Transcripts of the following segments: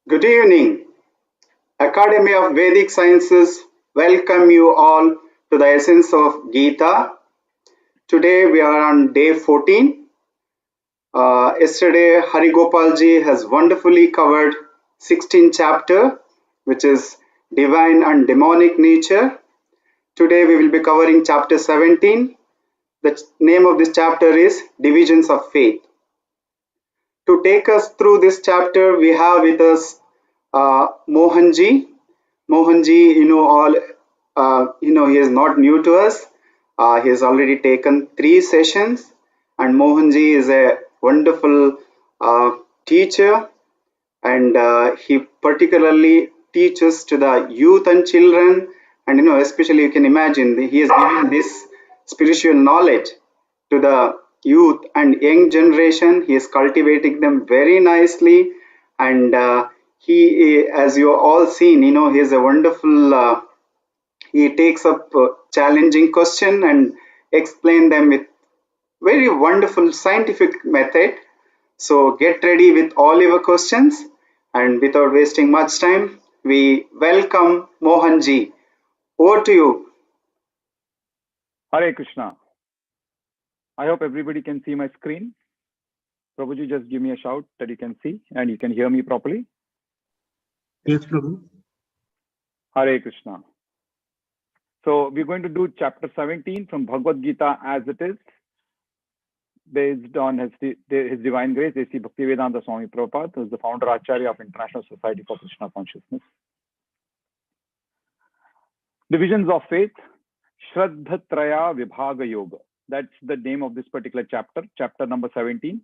Good evening. Academy of Vedic Sciences welcome you all to the essence of Gita. Today we are on day 14. Yesterday Hari Gopalji has wonderfully covered 16th chapter, which is divine and demonic nature. Today we will be covering chapter 17. The name of this chapter is Divisions of Faith. To take us through this chapter, we have with us Mohanji. Mohanji, he is not new to us. He has already taken 3 sessions, and Mohanji is a wonderful teacher, and he particularly teaches to the youth and children. And especially you can imagine he is giving this spiritual knowledge to the youth and young generation. He is cultivating them very nicely, and he, as you all seen, he is a wonderful. He takes up challenging question and explain them with very wonderful scientific method. So get ready with all your questions, and without wasting much time, we welcome Mohanji. Over to you. Hare Krishna. I hope everybody can see my screen. Prabhuji, just give me a shout that you can see and you can hear me properly. Yes, Prabhu. Hare Krishna. So we're going to do chapter 17 from Bhagavad Gita as it is, based on his divine grace, A.C. Bhaktivedanta Swami Prabhupada, who is the founder Acharya of International Society for Krishna Consciousness. Divisions of Faith, Shraddhatraya Vibhaga Yoga. That's the name of this particular chapter, chapter number 17.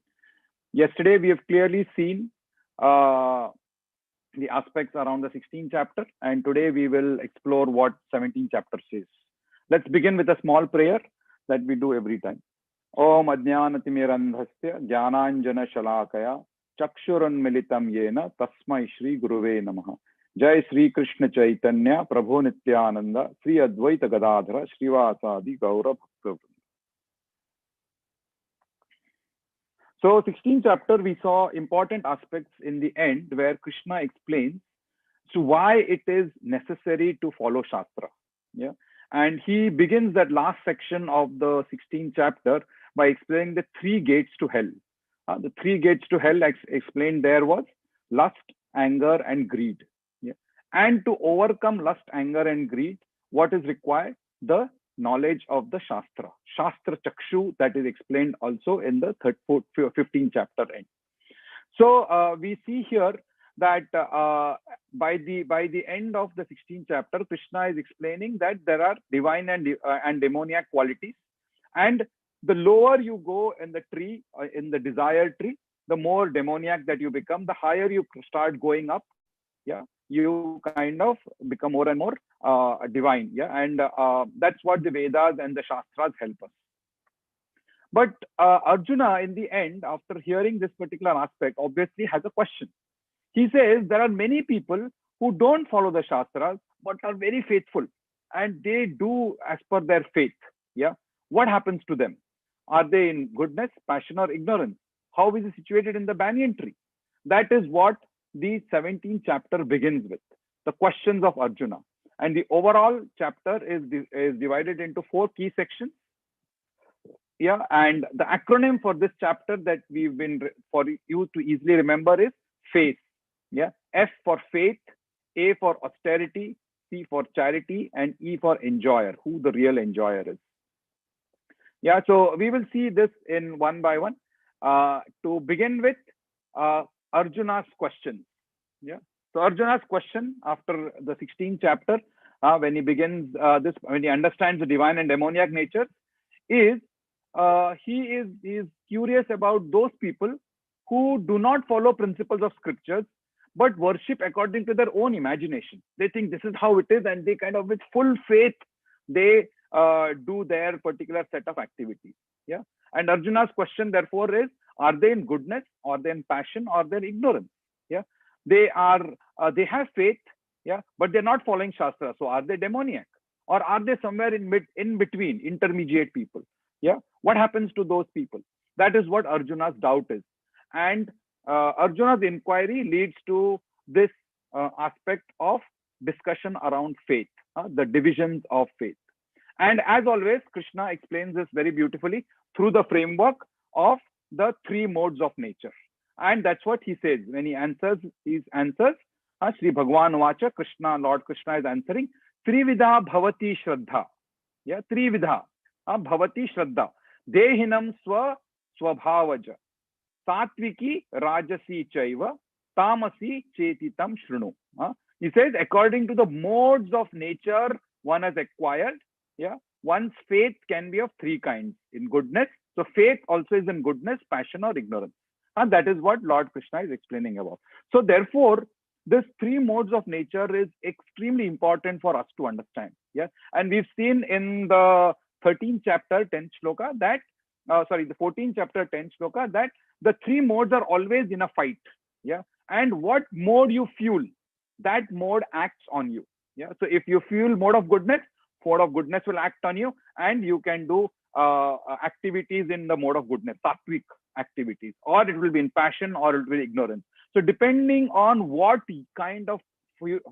Yesterday, we have clearly seen the aspects around the 16th chapter, and today we will explore what 17th chapter says. Let's begin with a small prayer that we do every time. Om Adnyanatimirandhasya Jnananjana Shalakaya Chakshurunmilitam Yena Tasmai Shri Guruve Namaha. Jai Sri Krishna Chaitanya Prabhu Nityananda Sri Advaita Gadadhara Srivasadi Gaura Bhakta. So 16th chapter, we saw important aspects in the end where Krishna explains to why it is necessary to follow Shastra. Yeah. And he begins that last section of the 16th chapter by explaining the 3 gates to hell. The 3 gates to hell explained there was lust, anger, and greed. Yeah. And to overcome lust, anger, and greed, what is required? The knowledge of the Shastra. Shastra Chakshu, that is explained also in the 15th chapter end. So we see here that by the end of the 16th chapter, Krishna is explaining that there are divine and demoniac qualities, and the lower you go in the tree, in the desire tree, the more demoniac that you become. The higher you start going up, yeah, you kind of become more and more divine. Yeah, and that's what the Vedas and the Shastras help us. But Arjuna, in the end, after hearing this particular aspect, obviously has a question. He says there are many people who don't follow the Shastras, but are very faithful, and they do as per their faith. Yeah, what happens to them? Are they in goodness, passion, or ignorance? How is it situated in the banyan tree? That is what the 17th chapter begins with, the questions of Arjuna. And the overall chapter is divided into 4 key sections. Yeah, and the acronym for this chapter that we've been, for you to easily remember, is faith. Yeah, F for faith, A for austerity, C for charity, and E for enjoyer, who the real enjoyer is. Yeah, so we will see this in one by one. To begin with, Arjuna's question. Yeah, so Arjuna's question after the 16th chapter, when he begins this, when he understands the divine and demoniac nature, is he is curious about those people who do not follow principles of scriptures, but worship according to their own imagination. They think this is how it is, and they kind of, with full faith, they do their particular set of activities. Yeah, and Arjuna's question therefore is: are they in goodness, or they in passion, or they're ignorance? Yeah, they are. They have faith. Yeah, but they're not following Shastra. So are they demoniac, or are they somewhere in between, intermediate people? Yeah, what happens to those people? That is what Arjuna's doubt is, and Arjuna's inquiry leads to this aspect of discussion around faith, the divisions of faith. And as always, Krishna explains this very beautifully through the framework of the three modes of nature. And that's what he says when he answers his answers. Sri Bhagwan Vacha, Krishna, Lord Krishna is answering, Trividha Bhavati Shraddha. Yeah, Trividha Bhavati Shraddha. Dehinam Swabhavaja. Satviki Rajasi Chaiva. Tamasi Chetitam Shrunu. He says, according to the modes of nature one has acquired, one's faith can be of three kinds in goodness. So faith also is in goodness, passion, or ignorance. And that is what Lord Krishna is explaining about. So therefore, this three modes of nature is extremely important for us to understand. And we've seen in the 13th chapter, 10th shloka that, the 14th chapter, 10th shloka, that the three modes are always in a fight. And what mode you fuel, that mode acts on you. So if you fuel mode of goodness will act on you, and you can do activities in the mode of goodness, sattvic activities, or it will be in passion, or it will be ignorance. So depending on what kind of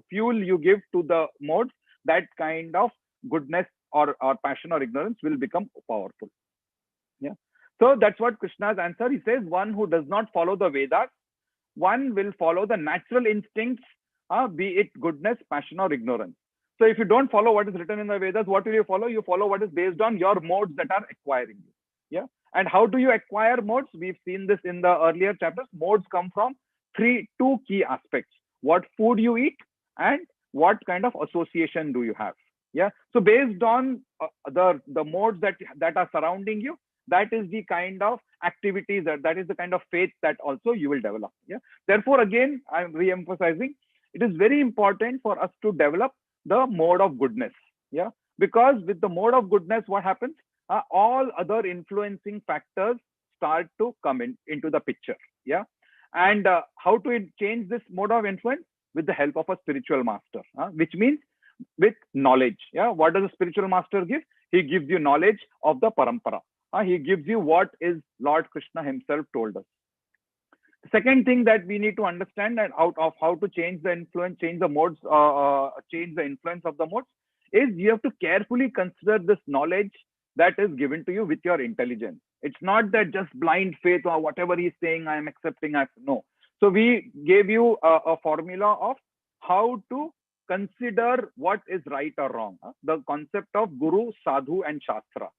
fuel you give to the modes, that kind of goodness or passion or ignorance will become powerful. So that's what Krishna's answer. He says, one who does not follow the Vedas, one will follow the natural instincts, be it goodness, passion, or ignorance. So if you don't follow what is written in the Vedas, what will you follow? You follow what is based on your modes that are acquiring you. And how do you acquire modes? We've seen this in the earlier chapters. Modes come from two key aspects: what food you eat and what kind of association do you have. So based on the modes that are surrounding you, that is the kind of activities, that is the kind of faith that also you will develop. Therefore, again, I'm re-emphasizing, it is very important for us to develop the mode of goodness. Because with the mode of goodness, what happens? All other influencing factors start to come into the picture. And how to change this mode of influence? With the help of a spiritual master, which means with knowledge. What does a spiritual master give? He gives you knowledge of the parampara. He gives you what is Lord Krishna himself told us. The second thing that we need to understand and out of how to change the influence, change the modes, change the influence of the modes, is you have to carefully consider this knowledge that is given to you with your intelligence. It's not that just blind faith or whatever he's saying, I am accepting. No. So we gave you a formula of how to consider what is right or wrong. The concept of Guru, Sadhu, and Shastra.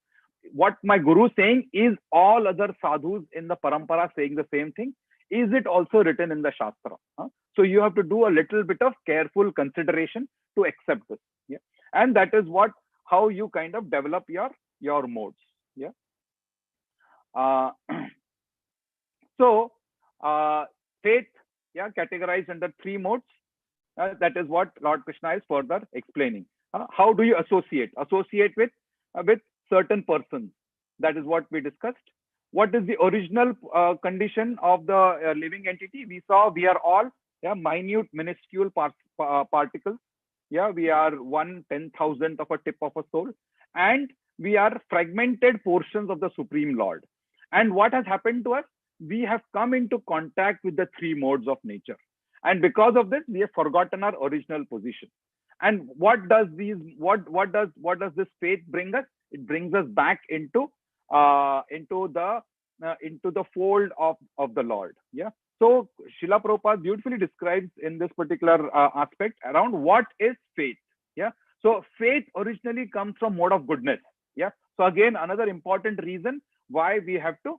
What my Guru is saying, is all other sadhus in the parampara saying the same thing? Is it also written in the Shastra? So you have to do a little bit of careful consideration to accept this. And that is how you kind of develop your modes. So faith, categorized under three modes. That is what Lord Krishna is further explaining. How do you associate? Associate with certain persons. That is what we discussed. What is the original condition of the living entity? We saw we are all minute, minuscule particles. We are 1/10,000th of a tip of a soul, and we are fragmented portions of the Supreme Lord. And what has happened to us? We have come into contact with the three modes of nature, and because of this, we have forgotten our original position. And what does this faith bring us? It brings us back into the fold of the Lord. So Srila Prabhupada beautifully describes in this particular aspect around what is faith. So faith originally comes from mode of goodness. So again, another important reason why we have to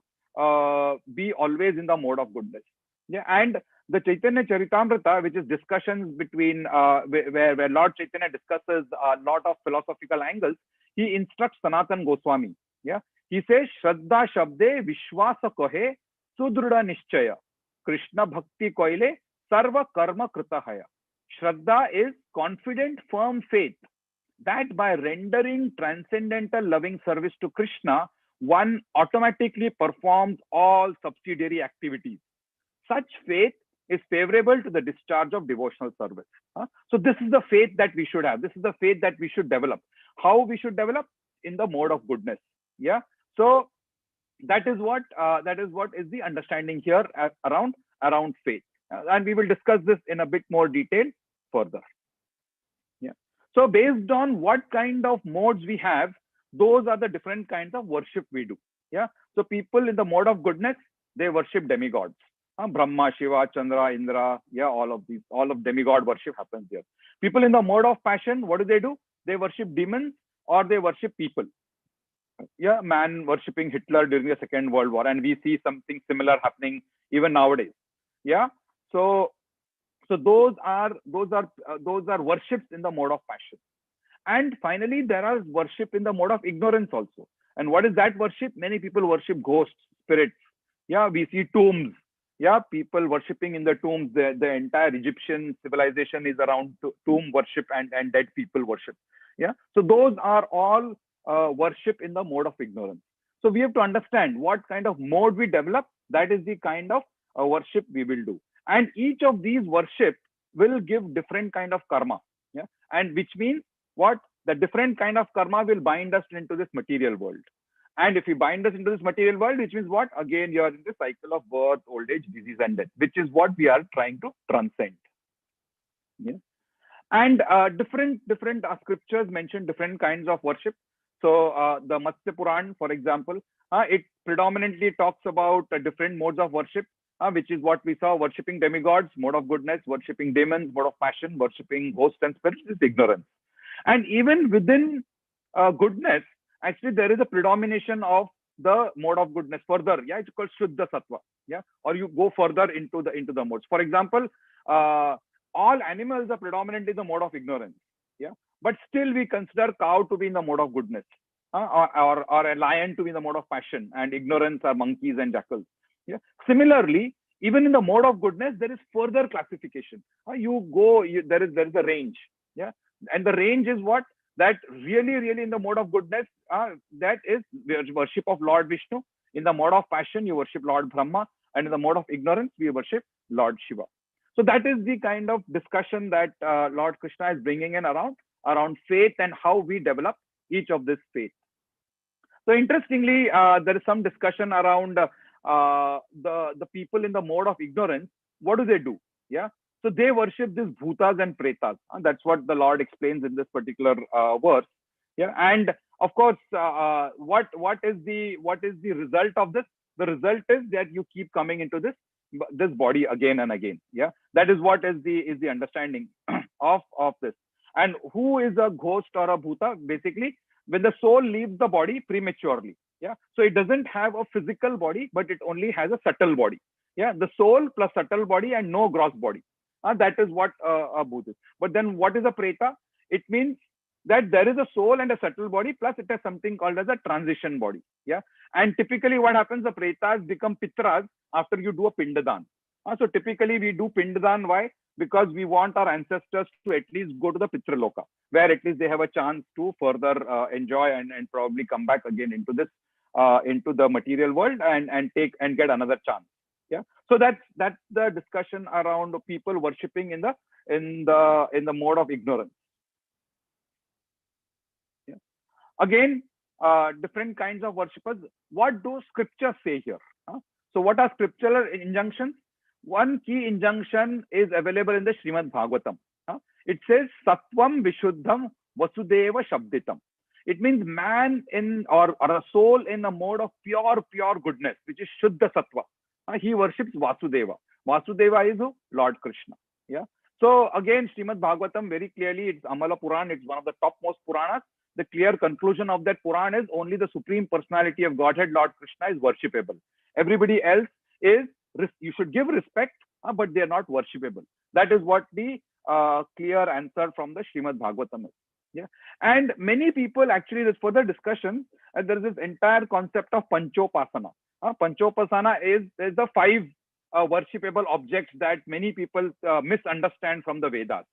be always in the mode of goodness. And the Chaitanya Charitamrita, which is discussions between where Lord Chaitanya discusses a lot of philosophical angles, he instructs Sanatan Goswami. He says, Shraddha Shabde Vishwasa Kohe Sudruda Nishchaya Krishna Bhakti Koile Sarva Karma Kritahaya. Shraddha is confident, firm faith that by rendering transcendental loving service to Krishna, one automatically performs all subsidiary activities. Such faith is favorable to the discharge of devotional service. So this is the faith that we should have. This is the faith that we should develop. How we should develop? In the mode of goodness. So that is what is the understanding here around faith. And we will discuss this in a bit more detail further. Yeah. So based on what kind of modes we have, those are the different kinds of worship we do. Yeah. So people in the mode of goodness, they worship demigods. Brahma, Shiva, Chandra, Indra, yeah, all of demigod worship happens here. People in the mode of passion, what do? They worship demons or they worship people. Yeah, man worshipping Hitler during the Second World War, and we see something similar happening even nowadays. Yeah, so those are worships in the mode of passion. And finally, there are worship in the mode of ignorance also. And what is that worship? Many people worship ghosts, spirits. Yeah, we see tombs. Yeah, people worshipping in the tombs. The entire Egyptian civilization is around tomb worship and dead people worship. Yeah, so those are all worship in the mode of ignorance. So we have to understand what kind of mode we develop. That is the kind of worship we will do. And each of these worship will give different kind of karma. Yeah, and which means what? The different kind of karma will bind us into this material world. And if you bind us into this material world, which means what? Again, you are in the cycle of birth, old age, disease, and death, which is what we are trying to transcend. Yeah. And different scriptures mention different kinds of worship. So the Matsya Puran, for example, it predominantly talks about different modes of worship, which is what we saw: worshipping demigods, mode of goodness; worshipping demons, mode of passion; worshipping ghosts and spirits is ignorance. And even within goodness, actually there is a predomination of the mode of goodness further. Yeah, it's called Shuddha Sattva. Yeah, or you go further into the modes. For example, all animals are predominantly the mode of ignorance. Yeah, but still we consider cow to be in the mode of goodness, or a lion to be in the mode of passion, and ignorance are monkeys and jackals. Yeah. Similarly, even in the mode of goodness, there is further classification. There is a range. Yeah, and the range is what? That really in the mode of goodness, that is worship of Lord Vishnu. In the mode of passion, you worship Lord Brahma, and in the mode of ignorance, we worship Lord Shiva. So that is the kind of discussion that Lord Krishna is bringing in around faith and how we develop each of this faith. So interestingly, there is some discussion around the people in the mode of ignorance. What do? Yeah, so they worship these bhutas and pretas. That's what the Lord explains in this particular verse. Yeah, and of course, what is the result of this? The result is that you keep coming into this body again and again. Yeah, that is what is the understanding of this. And who is a ghost or a bhuta? Basically, when the soul leaves the body prematurely. Yeah, so it doesn't have a physical body, but it only has a subtle body. Yeah, the soul plus subtle body and no gross body. That is what a bhut is. But then what is a preta? It means that there is a soul and a subtle body, plus it has something called as a transition body. Yeah, and typically what happens, the pretas become pitras after you do a pindadan. So typically we do pindadan. Why? Because we want our ancestors to at least go to the pitraloka, where at least they have a chance to further enjoy and probably come back again into this into the material world and get another chance. Yeah, so that's the discussion around people worshipping in the mode of ignorance. Yeah. Again, different kinds of worshippers. What do scriptures say here? So what are scriptural injunctions? One key injunction is available in the Srimad Bhagavatam. It says Sattvam Vishuddham Vasudeva Shabditam. It means man or a soul in a mode of pure goodness, which is Shuddha Sattva. He worships Vasudeva. Vasudeva is who? Lord Krishna. Yeah. So again, Srimad Bhagavatam very clearly, it's Amala Puran, it's one of the topmost Puranas. The clear conclusion of that Puran is only the Supreme Personality of Godhead, Lord Krishna, is worshipable. Everybody else is, you should give respect, but they are not worshipable. That is what the clear answer from the Srimad Bhagavatam is. Yeah. And many people, actually, there's further discussion, and there is this entire concept of Panchopasana. Panchopasana is the 5 worshipable objects that many people misunderstand from the Vedas.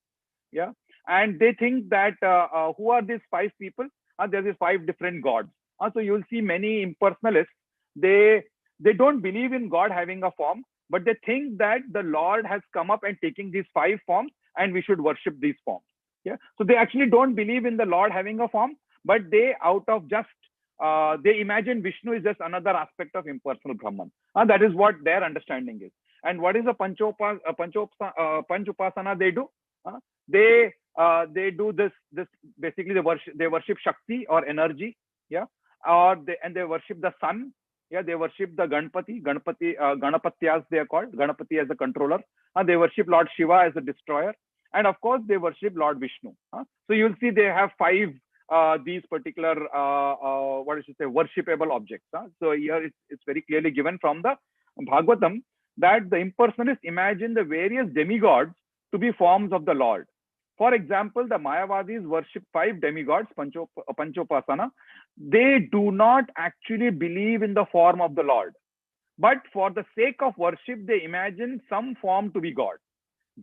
Yeah. And they think that who are these 5 people? There is 5 different gods. So you'll see many impersonalists, they don't believe in God having a form, but they think that the Lord has come up and taking these 5 forms and we should worship these forms. Yeah. So they actually don't believe in the Lord having a form, but they out of just they imagine Vishnu is just another aspect of impersonal Brahman. That is what their understanding is. And what is the Panchupasana they do? They do this basically they worship Shakti or energy, yeah, and they worship the sun, yeah, they worship the Ganapatyas they are called, Ganapati as the controller, they worship Lord Shiva as the destroyer, and of course they worship Lord Vishnu. So you'll see they have five these particular what I should say worshipable objects. So here it's very clearly given from the Bhagavatam that the impersonalists imagine the various demigods to be forms of the Lord. For example, the Mayavadis worship five demigods, Panchopasana. They do not actually believe in the form of the Lord, but for the sake of worship, they imagine some form to be God.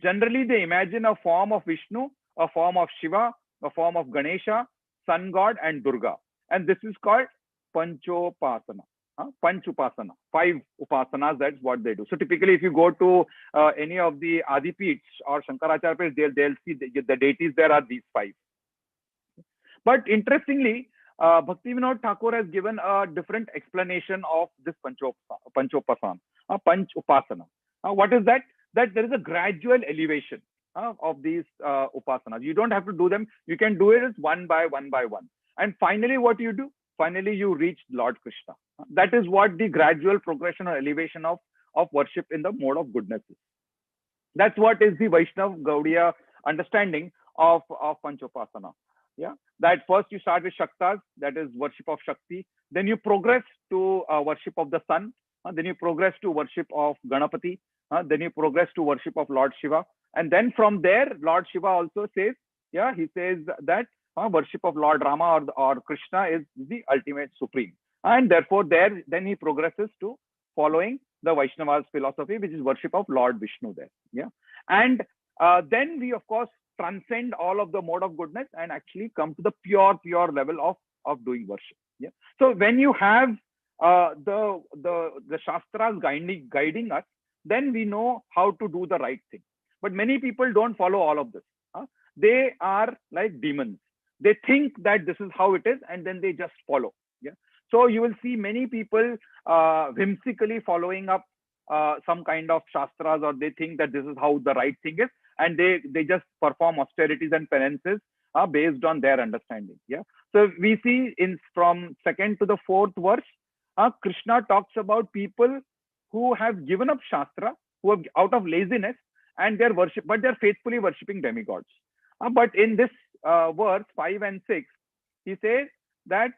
Generally, they imagine a form of Vishnu, a form of Shiva, a form of Ganesha, Sun God, and Durga. And this is called Panchopasana. Panchupasana, five upasanas, that's what they do. So typically, if you go to any of the Adipeeths or Shankaracharya, they'll see the deities there are these five. But interestingly, Bhakti Vinod Thakur has given a different explanation of this Panchopasana, Panchupasana. What is that? That there is a gradual elevation of these upasanas. You don't have to do them. You can do it one by one by one. And finally, what you do? Finally, you reach Lord Krishna. That is what the gradual progression or elevation of worship in the mode of goodness is. That's what is the Vaishnav Gaudiya understanding of Panchopasana. Yeah, that first you start with Shaktas, that is worship of Shakti. Then you progress to worship of the sun. Then you progress to worship of Ganapati. Then you progress to worship of Lord Shiva. And then from there, Lord Shiva also says, yeah, he says that worship of Lord Rama or Krishna is the ultimate supreme. And therefore, then he progresses to following the Vaishnava's philosophy, which is worship of Lord Vishnu there. Yeah. And then we, of course, transcend all of the mode of goodness and actually come to the pure level of doing worship. Yeah. So when you have the Shastras guiding us, then we know how to do the right thing. But many people don't follow all of this. They are like demons. They think that this is how it is, and then they just follow. Yeah. So you will see many people whimsically following up some kind of Shastras, or they think that this is how the right thing is, and they just perform austerities and penances based on their understanding. Yeah. So we see from 2nd to the 4th verse, Krishna talks about people who have given up Shastra, who have out of laziness, and but they're faithfully worshipping demigods. But in this verse 5 and 6, he says that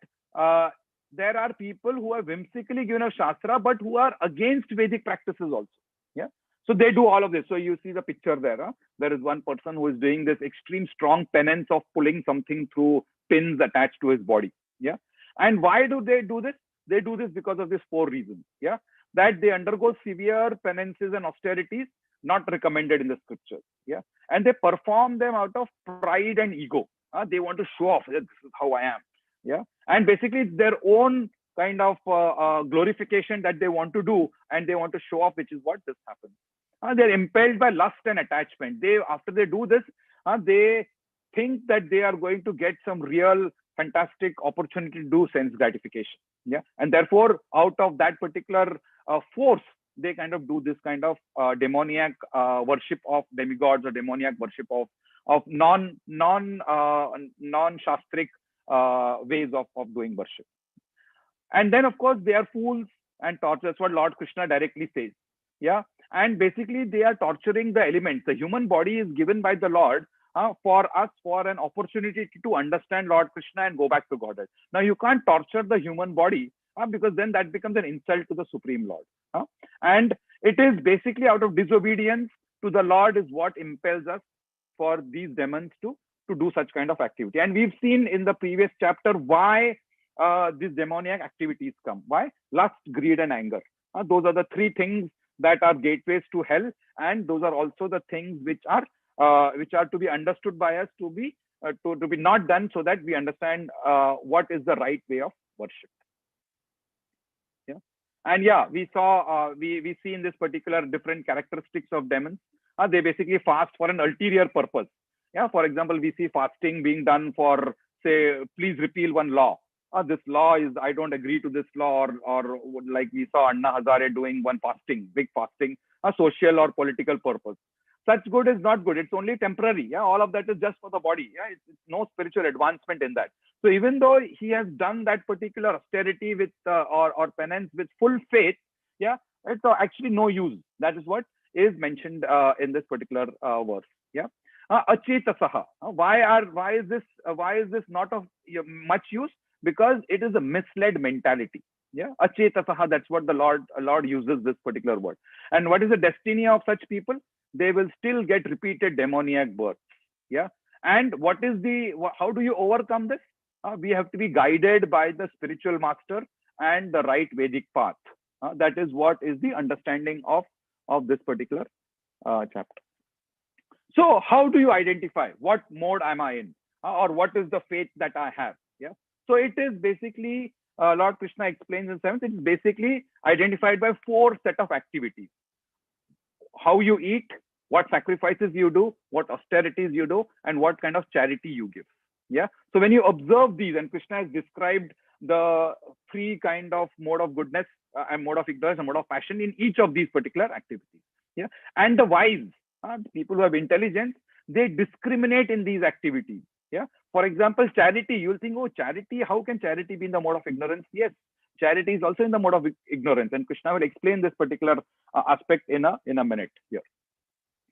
there are people who have whimsically given up Shastra, but who are against Vedic practices also. Yeah. So they do all of this. So you see the picture there. There is one person who is doing this extreme strong penance of pulling something through pins attached to his body. Yeah. And why do they do this? They do this because of these 4 reasons. Yeah. That they undergo severe penances and austerities not recommended in the scriptures. Yeah. And they perform them out of pride and ego. They want to show off that this is how I am. Yeah. And basically it's their own kind of glorification that they want to do, and they want to show off, which is what this happens. They're impelled by lust and attachment. After they do this, they think that they are going to get some real fantastic opportunity to do sense gratification. Yeah. And therefore, out of that particular force, they kind of do this kind of demoniac worship of demigods, or demoniac worship of non-shastric ways of doing worship. And then, of course, they are fools and torturers. That's what Lord Krishna directly says. Yeah. And basically, they are torturing the elements. The human body is given by the Lord for us, for an opportunity to understand Lord Krishna and go back to Godhead. Now, you can't torture the human body because then that becomes an insult to the Supreme Lord. And it is basically out of disobedience to the Lord is what impels us for these demons to do such kind of activity. And we've seen in the previous chapter why these demoniac activities come. Why? Lust, greed, and anger. Those are the 3 things that are gateways to hell, and those are also the things which are to be understood by us to be not done, so that we understand what is the right way of worship. Yeah. And yeah, we saw we see in this particular different characteristics of demons. They basically fast for an ulterior purpose. Yeah. For example, we see fasting being done for, say, please repeal one law. This law is, I don't agree to this law, or like we saw Anna Hazare doing one fasting, big fasting, a social or political purpose. Such good is not good. It's only temporary. Yeah, all of that is just for the body. Yeah, it's no spiritual advancement in that. So even though he has done that particular austerity with or penance with full faith, yeah, it's actually no use. That is what is mentioned in this particular verse. Yeah, achetasaha. Why is this not of much use? Because it is a misled mentality. Yeah, achetasaha. That's what the Lord uses this particular word. And what is the destiny of such people? They will still get repeated demoniac births. Yeah, and how do you overcome this? We have to be guided by the spiritual master and the right Vedic path. That is what is the understanding of this particular chapter. So how do you identify what mode am I in, or what is the faith that I have? Yeah. So it is basically Lord Krishna explains in 7th. It's basically identified by 4 set of activities: how you eat, what sacrifices you do, what austerities you do, and what kind of charity you give. Yeah. So when you observe these, and Krishna has described the 3 kind of mode of goodness and mode of ignorance and mode of passion in each of these particular activities. Yeah. And the wise, people who have intelligence, they discriminate in these activities. Yeah. For example, charity, you'll think, oh, charity, how can charity be in the mode of ignorance? Yes, charity is also in the mode of ignorance, and Krishna will explain this particular aspect in a minute here.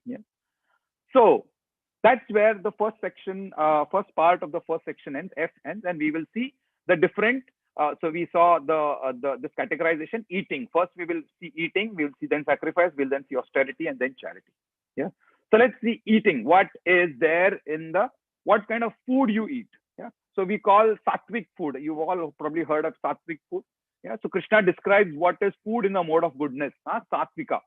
Yeah. So that's where the first part of the first section ends, F ends, and we will see the different. So we saw this categorization: eating. First, we will see eating. We will see then sacrifice. We'll then see austerity, and then charity. Yeah. So let's see eating. What is there in what kind of food you eat? Yeah. So we call sattvic food. You've all probably heard of sattvic food. Yeah. So Krishna describes what is food in the mode of goodness, sattvika,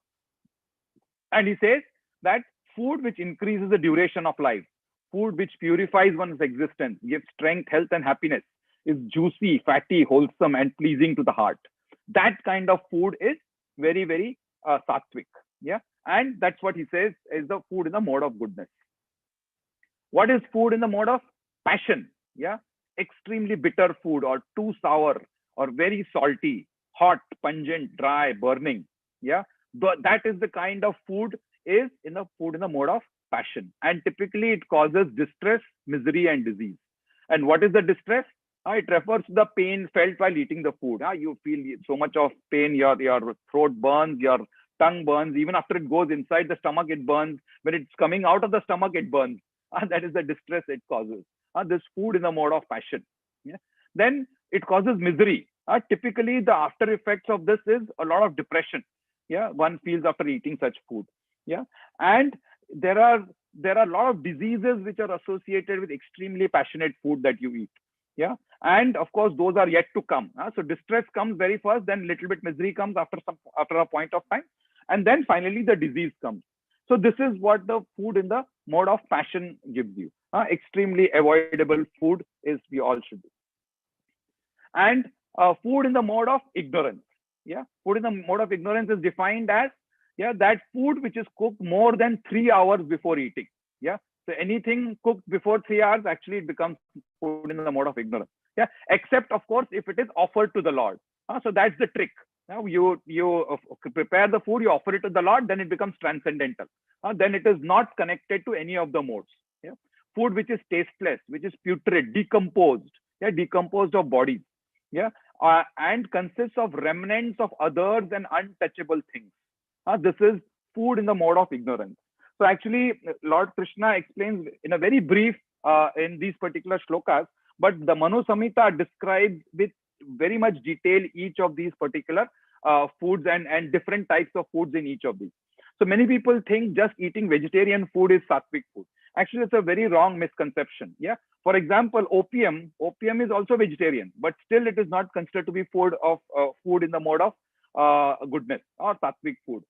and he says that food which increases the duration of life, food which purifies one's existence, gives strength, health, and happiness, is juicy, fatty, wholesome, and pleasing to the heart. That kind of food is very, very sattvic. Yeah. And that's what he says is the food in the mode of goodness. What is food in the mode of passion? Yeah. Extremely bitter food, or too sour, or very salty, hot, pungent, dry, burning. Yeah. That is the kind of food is in the mode of passion. And typically it causes distress, misery, and disease. And what is the distress? It refers to the pain felt while eating the food. You feel so much of pain, your throat burns, your tongue burns. Even after it goes inside the stomach, it burns. When it's coming out of the stomach, it burns. That is the distress it causes. This food in the mode of passion. Yeah. Then it causes misery. Typically, the after effects of this is a lot of depression. Yeah, one feels after eating such food. Yeah, and there are a lot of diseases which are associated with extremely passionate food that you eat. Yeah, and of course those are yet to come. So distress comes very first, then little bit misery comes after a point of time, and then finally the disease comes. So this is what the food in the mode of passion gives you. Extremely avoidable food is we all should do. And food in the mode of ignorance. Yeah, food in the mode of ignorance is defined as that food which is cooked more than 3 hours before eating. Yeah, so anything cooked before 3 hours, actually it becomes food in the mode of ignorance. Yeah, except of course if it is offered to the Lord. So that's the trick. Now you prepare the food, you offer it to the Lord, then it becomes transcendental. Then it is not connected to any of the modes. Yeah, food which is tasteless, which is putrid, decomposed. Yeah, decomposed of bodies. Yeah, and consists of remnants of others and untouchable things. This is food in the mode of ignorance. So actually, Lord Krishna explains in a very brief in these particular shlokas, but the Manu Samhita describes with very much detail each of these particular foods and different types of foods in each of these. So many people think just eating vegetarian food is sattvic food. Actually, it's a very wrong misconception. Yeah. For example, opium is also vegetarian, but still it is not considered to be food in the mode of goodness or sattvic food.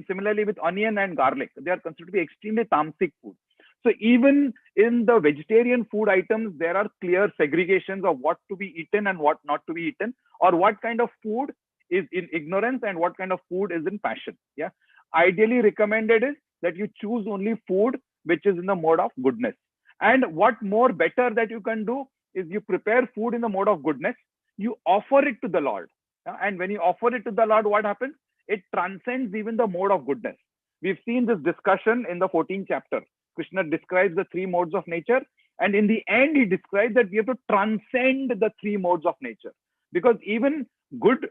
Similarly with onion and garlic, they are considered to be extremely tamasic food. So even in the vegetarian food items, there are clear segregations of what to be eaten and what not to be eaten, or what kind of food is in ignorance and what kind of food is in passion. Yeah. Ideally recommended is that you choose only food which is in the mode of goodness. And what more better that you can do is you prepare food in the mode of goodness, you offer it to the Lord. And when you offer it to the Lord, what happens? it transcends even the mode of goodness. We've seen this discussion in the 14th chapter. Krishna describes the three modes of nature, and in the end, he describes that we have to transcend the three modes of nature, because even good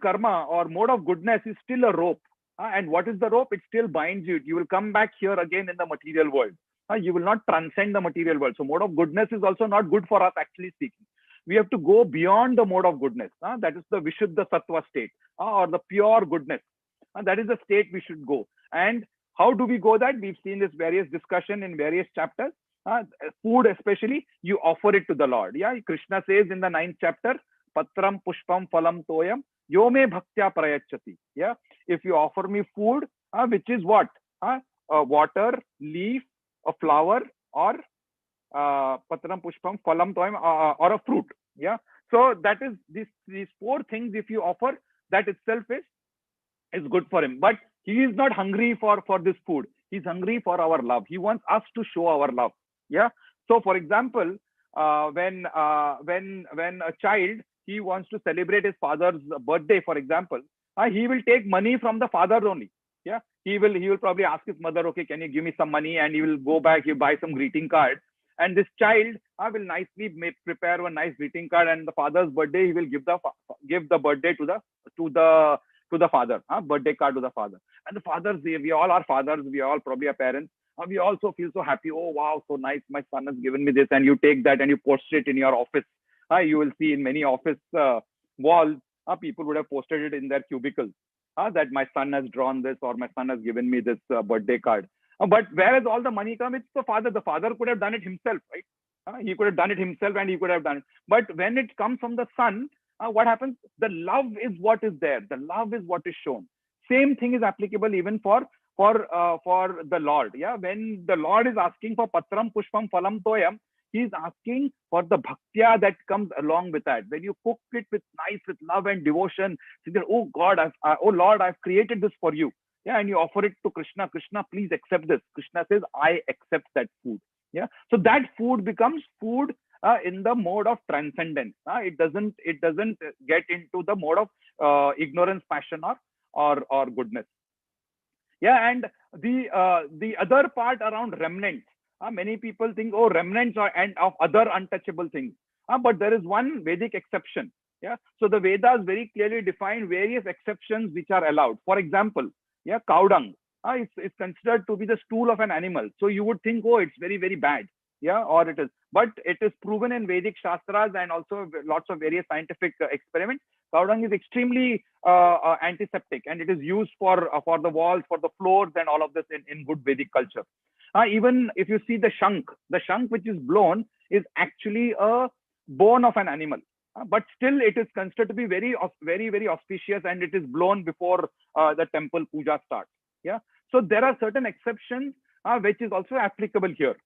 karma or mode of goodness is still a rope. And what is the rope? It still binds you. You will come back here again in the material world. You will not transcend the material world. So mode of goodness is also not good for us, actually speaking. We have to go beyond the mode of goodness. That is the Vishuddha Sattva state, or the pure goodness. That is the state we should go. And how do we go that? We've seen this various discussion in various chapters. Food especially, you offer it to the Lord. Yeah, Krishna says in the 9th chapter, Patram Pushpam Phalam Toyam Yome Bhaktya Prayachati. Yeah, if you offer me food, which is what? Water, leaf, a flower, or Patram Pushpam Phalam Toyam, or a fruit. Yeah, so that is these four things. If you offer, that itself is good for him. But he is not hungry for this food. He's hungry for our love. He wants us to show our love. Yeah. So, for example, when a child, he wants to celebrate his father's birthday, for example, he will take money from the father only. Yeah. He will probably ask his mother, okay, can you give me some money? And he will go back, he buy some greeting card. And this child will nicely prepare one nice greeting card. And the father's birthday, he will give the birthday to the father, birthday card to the father. And the fathers, we all are fathers, we all probably are parents. We also feel so happy. Oh, wow, so nice. My son has given me this. And you take that and you post it in your office. You will see in many office walls, people would have posted it in their cubicles, that my son has drawn this, or my son has given me this birthday card. But where has all the money come? It's the father. The father could have done it himself, right? He could have done it himself, and he could have done it. But when it comes from the son, what happens? The love is what is there. The love is what is shown. Same thing is applicable even for the Lord. Yeah, when the Lord is asking for Patram Pushpam Phalam Toyam, he is asking for the bhaktya that comes along with that. When you cook it with love and devotion, say that, oh God, oh Lord, I've created this for you. Yeah, and you offer it to Krishna. Krishna, please accept this. Krishna says, I accept that food. Yeah, so that food becomes food in the mode of transcendence. It doesn't get into the mode of ignorance, passion, or goodness. Yeah, and the other part around remnants. Many people think, oh, remnants are and of other untouchable things. But there is one Vedic exception. Yeah, so the Vedas very clearly define various exceptions which are allowed. For example, yeah, cow dung. It's considered to be the stool of an animal. So you would think, oh, it's very, very bad. Yeah, or it is. But it is proven in Vedic Shastras and also lots of various scientific experiments. Cow dung is extremely antiseptic, and it is used for the walls, for the floors, and all of this in good Vedic culture. Even if you see the shank which is blown is actually a bone of an animal. But still, it is considered to be very, very, very auspicious, and it is blown before the temple puja starts. Yeah. So there are certain exceptions which is also applicable here.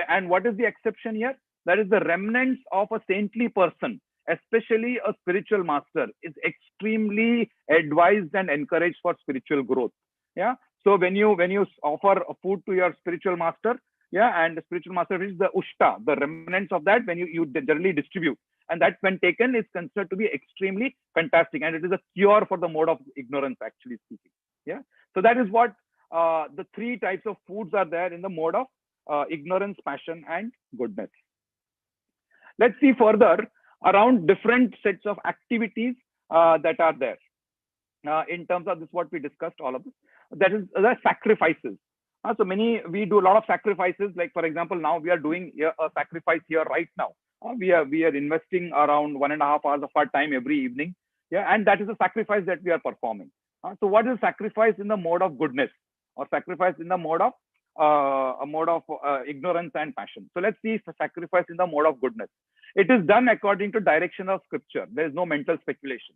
And what is the exception here? That is the remnants of a saintly person, especially a spiritual master, is extremely advised and encouraged for spiritual growth. Yeah. So when you offer a food to your spiritual master, yeah, and the spiritual master is the ushta, the remnants of that, when you generally distribute, and that when taken is considered to be extremely fantastic, and it is a cure for the mode of ignorance, actually speaking. Yeah. So that is what the three types of foods are there in the mode of ignorance, passion, and goodness. Let's see further around different sets of activities that are there. In terms of this, what we discussed, all of this, that is the sacrifices. So we do a lot of sacrifices. Like, for example, now we are doing a sacrifice here right now. We are investing around 1.5 hours of our time every evening. Yeah, and that is a sacrifice that we are performing. So what is sacrifice in the mode of goodness, or sacrifice in the mode of ignorance and passion? So let's see sacrifice in the mode of goodness. It is done according to direction of scripture. There is no mental speculation.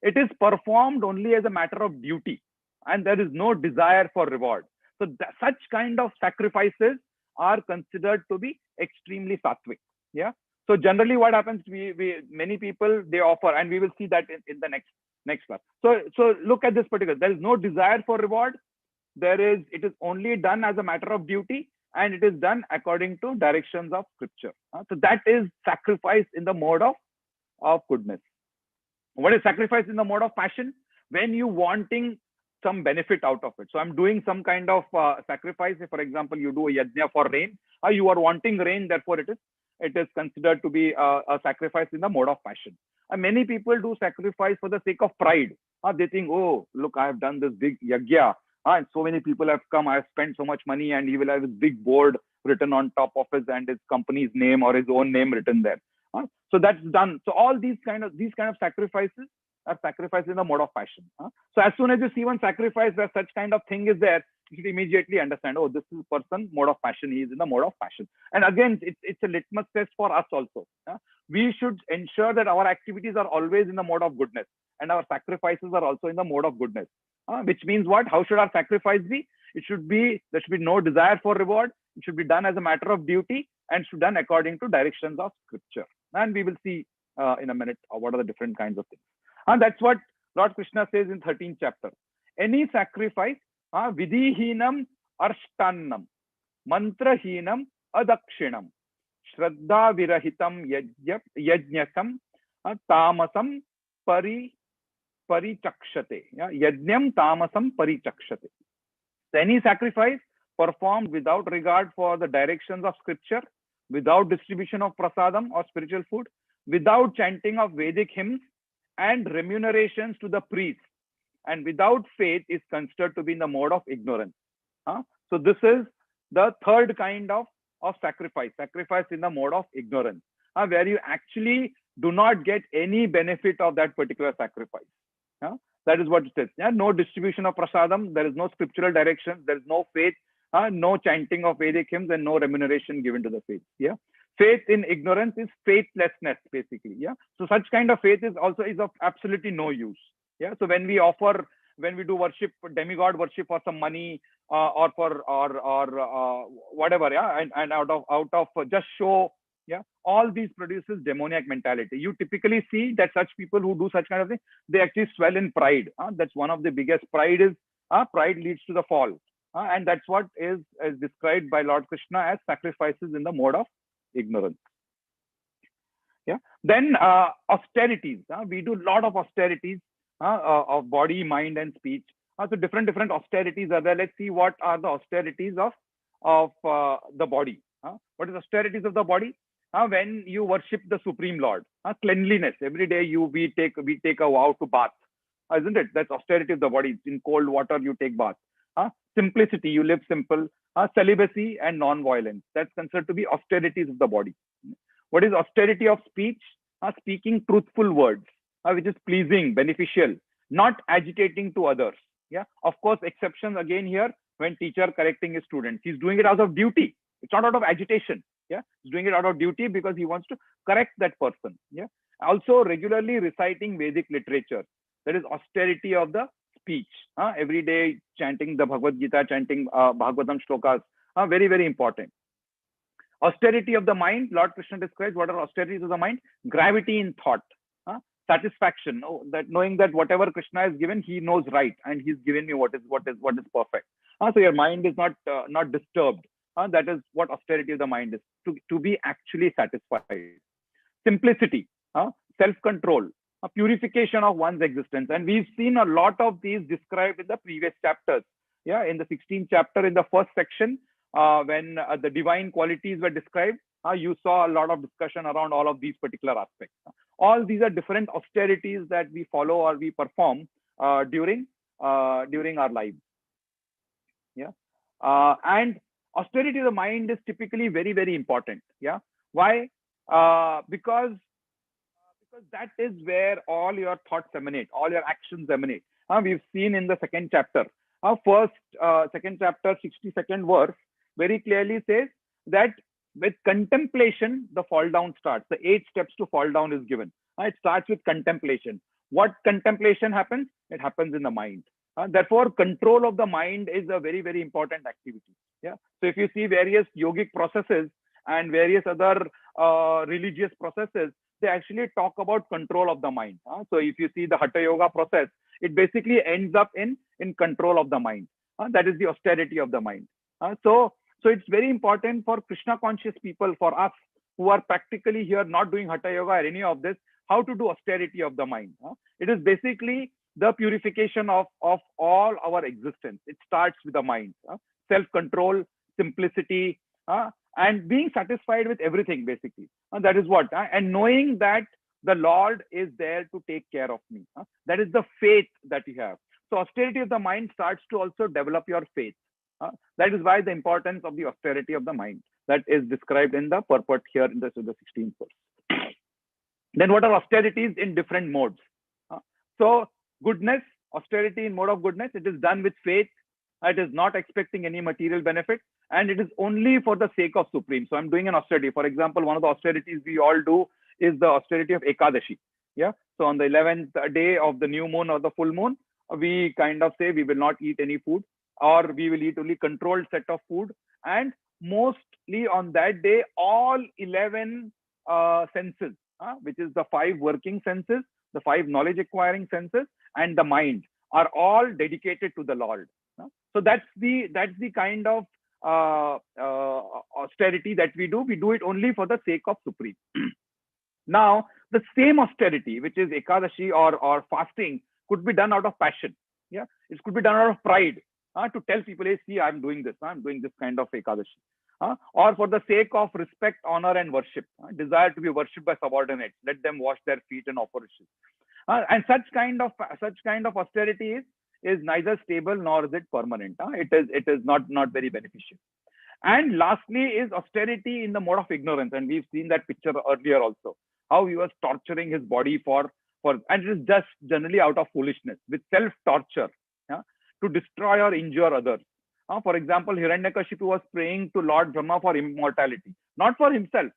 It is performed only as a matter of duty, and there is no desire for reward. So such kind of sacrifices are considered to be extremely sattvic. Yeah. So generally, what happens? Many people, they offer, and we will see that in the next class. So look at this particular. There is no desire for reward. It is only done as a matter of duty, and it is done according to directions of scripture. So that is sacrifice in the mode of goodness. What is sacrifice in the mode of passion? when you wanting some benefit out of it. So I'm doing some kind of sacrifice. If, for example, you do a yajna for rain, you are wanting rain, therefore it is considered to be a sacrifice in the mode of passion. And many people do sacrifice for the sake of pride. They think, oh, look, I have done this big yajna, and so many people have come. I have spent so much money, and he will have his big board written on top of his and his company's name or his own name written there. So that's done. So all these kind of sacrifices are sacrifices in the mode of passion. So as soon as you see one sacrifice where such kind of thing is there, you should immediately understand, oh, this is person mode of passion. He is in the mode of passion. And again, it's a litmus test for us also. We should ensure that our activities are always in the mode of goodness, and our sacrifices are also in the mode of goodness. Which means what? How should our sacrifice be? There should be no desire for reward. It should be done as a matter of duty and should be done according to directions of scripture. And we will see in a minute what are the different kinds of things. And that's what Lord Krishna says in 13th chapter. Any sacrifice, vidhihinam arshtannam, mantrahinam adakshinam, shraddha virahitam yajnyasam, tamasam parichakshate. Yajnyam tamasam parichakshate. So any sacrifice performed without regard for the directions of scripture, without distribution of prasadam or spiritual food, without chanting of Vedic hymns, and remunerations to the priest, and without faith is considered to be in the mode of ignorance. So this is the third kind of sacrifice in the mode of ignorance, where you actually do not get any benefit of that particular sacrifice. That is what it says. No distribution of prasadam, there is no scriptural direction, there is no faith, no chanting of Vedic hymns, and no remuneration given to the faith. Faith in ignorance is faithlessness, basically. So such kind of faith is of absolutely no use. So when we do worship, demigod worship for some money or whatever, and out of just show, all these produces demoniac mentality. You typically see that such people who do such kind of thing, they actually swell in pride. That's one of the biggest. Pride leads to the fall, and that's what is described by Lord Krishna as sacrifices in the mode of ignorance. Then austerities. We do a lot of austerities of body, mind, and speech. So different austerities are there. Let's see what are the austerities of the body. What is austerities of the body? When you worship the Supreme Lord. Cleanliness. Every day we take a vow to bath, isn't it? That's austerity of the body. In cold water you take bath. Simplicity, you live simple. Celibacy and non-violence. That's considered to be austerities of the body. What is austerity of speech? Speaking truthful words, which is pleasing, beneficial, not agitating to others. Of course, exceptions again here when teacher correcting his students. He's doing it out of duty. It's not out of agitation. He's doing it out of duty because he wants to correct that person. Also, regularly reciting Vedic literature. That is austerity of the speech. Every day chanting the Bhagavad Gita, chanting Bhagavatam shlokas. Very, very important. Austerity of the mind. Lord Krishna describes what are austerities of the mind. Gravity in thought. Satisfaction. That knowing that whatever Krishna has given, he knows right, and he's given me what is perfect. So your mind is not disturbed. That is what austerity of the mind is. To be actually satisfied. Simplicity. Self-control. A purification of one's existence. And we've seen a lot of these described in the previous chapters. In the 16th chapter, in the first section, when the divine qualities were described, you saw a lot of discussion around all of these particular aspects. All these are different austerities that we follow or we perform during our lives. And austerity of the mind is typically very, very important. Why? Because that is where all your thoughts emanate, all your actions emanate. We've seen in the second chapter. Second chapter, 62nd verse, very clearly says that with contemplation, the fall down starts. The 8 steps to fall down is given. It starts with contemplation. What contemplation happens? It happens in the mind. Therefore, control of the mind is a very, very important activity. So if you see various yogic processes and various other religious processes, they actually talk about control of the mind. So if you see the Hatha Yoga process, it basically ends up in control of the mind. That is the austerity of the mind. So it's very important for Krishna conscious people, for us who are practically here not doing Hatha Yoga or any of this, how to do austerity of the mind. It is basically the purification of all our existence. It starts with the mind. Self-control, simplicity, and being satisfied with everything, basically. That is what. And knowing that the Lord is there to take care of me. That is the faith that you have. So austerity of the mind starts to also develop your faith. That is why the importance of the austerity of the mind that is described in the purport here in the 16th verse. Then what are austerities in different modes? So goodness, austerity in mode of goodness, it is done with faith. It is not expecting any material benefit, and it is only for the sake of Supreme. So I'm doing an austerity. For example, one of the austerities we all do is the austerity of Ekadashi. Yeah. So on the 11th day of the new moon or the full moon, we kind of say we will not eat any food, or we will eat only controlled set of food. And mostly on that day, all 11 senses, which is the 5 working senses, the 5 knowledge acquiring senses, and the mind, are all dedicated to the Lord. So that's the kind of austerity that we do. We do it only for the sake of Supreme. Now, the same austerity, which is Ekadashi or fasting, could be done out of passion. Yeah, it could be done out of pride, to tell people, hey, see, I'm doing this kind of Ekadashi. Or for the sake of respect, honor, and worship, desire to be worshipped by subordinates. Let them wash their feet and offer worship. And such kind of austerity is neither stable nor is it permanent. It is not very beneficial. And lastly is austerity in the mode of ignorance, and we've seen that picture earlier also, how he was torturing his body for and it is just generally out of foolishness, with self-torture, to destroy or injure others. For example, Hiranyakashipu was praying to Lord Brahma for immortality, not for himself.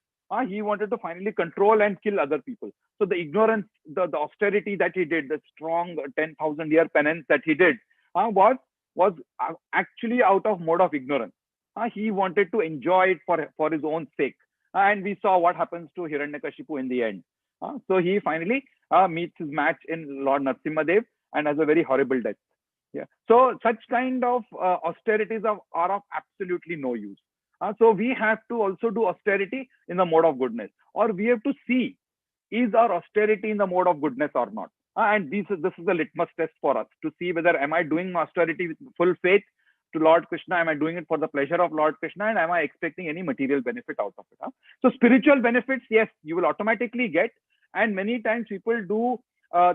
He wanted to finally control and kill other people. So the ignorance, the austerity that he did, the strong 10,000-year penance that he did, was actually out of mode of ignorance. He wanted to enjoy it for his own sake. And we saw what happens to Hiranyakashipu in the end. So he finally meets his match in Lord Narasimhadev and has a very horrible death. Yeah. So such kind of austerities are of absolutely no use. So we have to also do austerity in the mode of goodness, or we have to see, is our austerity in the mode of goodness or not? And this is the litmus test for us to see whether am I doing austerity with full faith to Lord Krishna, am I doing it for the pleasure of Lord Krishna, and am I expecting any material benefit out of it? So spiritual benefits, yes, you will automatically get. And many times people do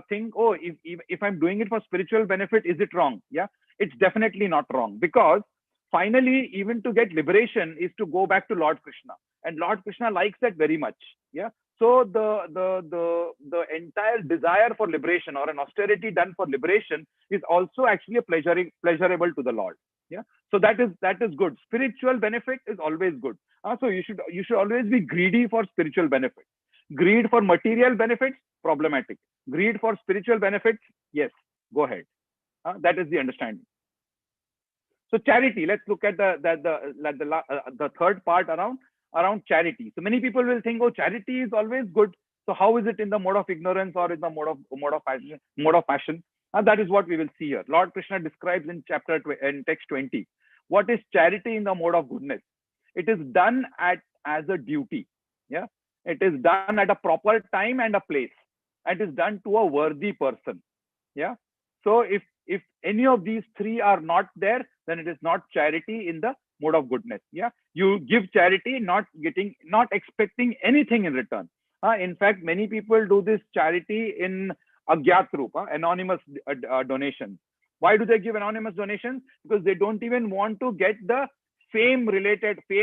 think, oh, if I'm doing it for spiritual benefit, is it wrong? Yeah, it's definitely not wrong, because finally, even to get liberation is to go back to Lord Krishna, and Lord Krishna likes that very much. Yeah. So the entire desire for liberation, or an austerity done for liberation, is also actually a pleasurable to the Lord. Yeah. So that is good. Spiritual benefit is always good. So you should always be greedy for spiritual benefit. Greed for material benefits, problematic. Greed for spiritual benefits, yes, go ahead. That is the understanding. So charity, let's look at the third part around charity. So many people will think, oh, charity is always good. So how is it in the mode of ignorance or in the mode of passion? That is what we will see here. Lord Krishna describes in text 20. What is charity in the mode of goodness? It is done as a duty. Yeah, it is done at a proper time and a place. It is done to a worthy person. Yeah. So if any of these three are not there, then it is not charity in the mode of goodness. Yeah, you give charity, not expecting anything in return. In fact, many people do this charity in Agyat Rupa, anonymous donations. Why do they give anonymous donations? Because they don't even want to get the fame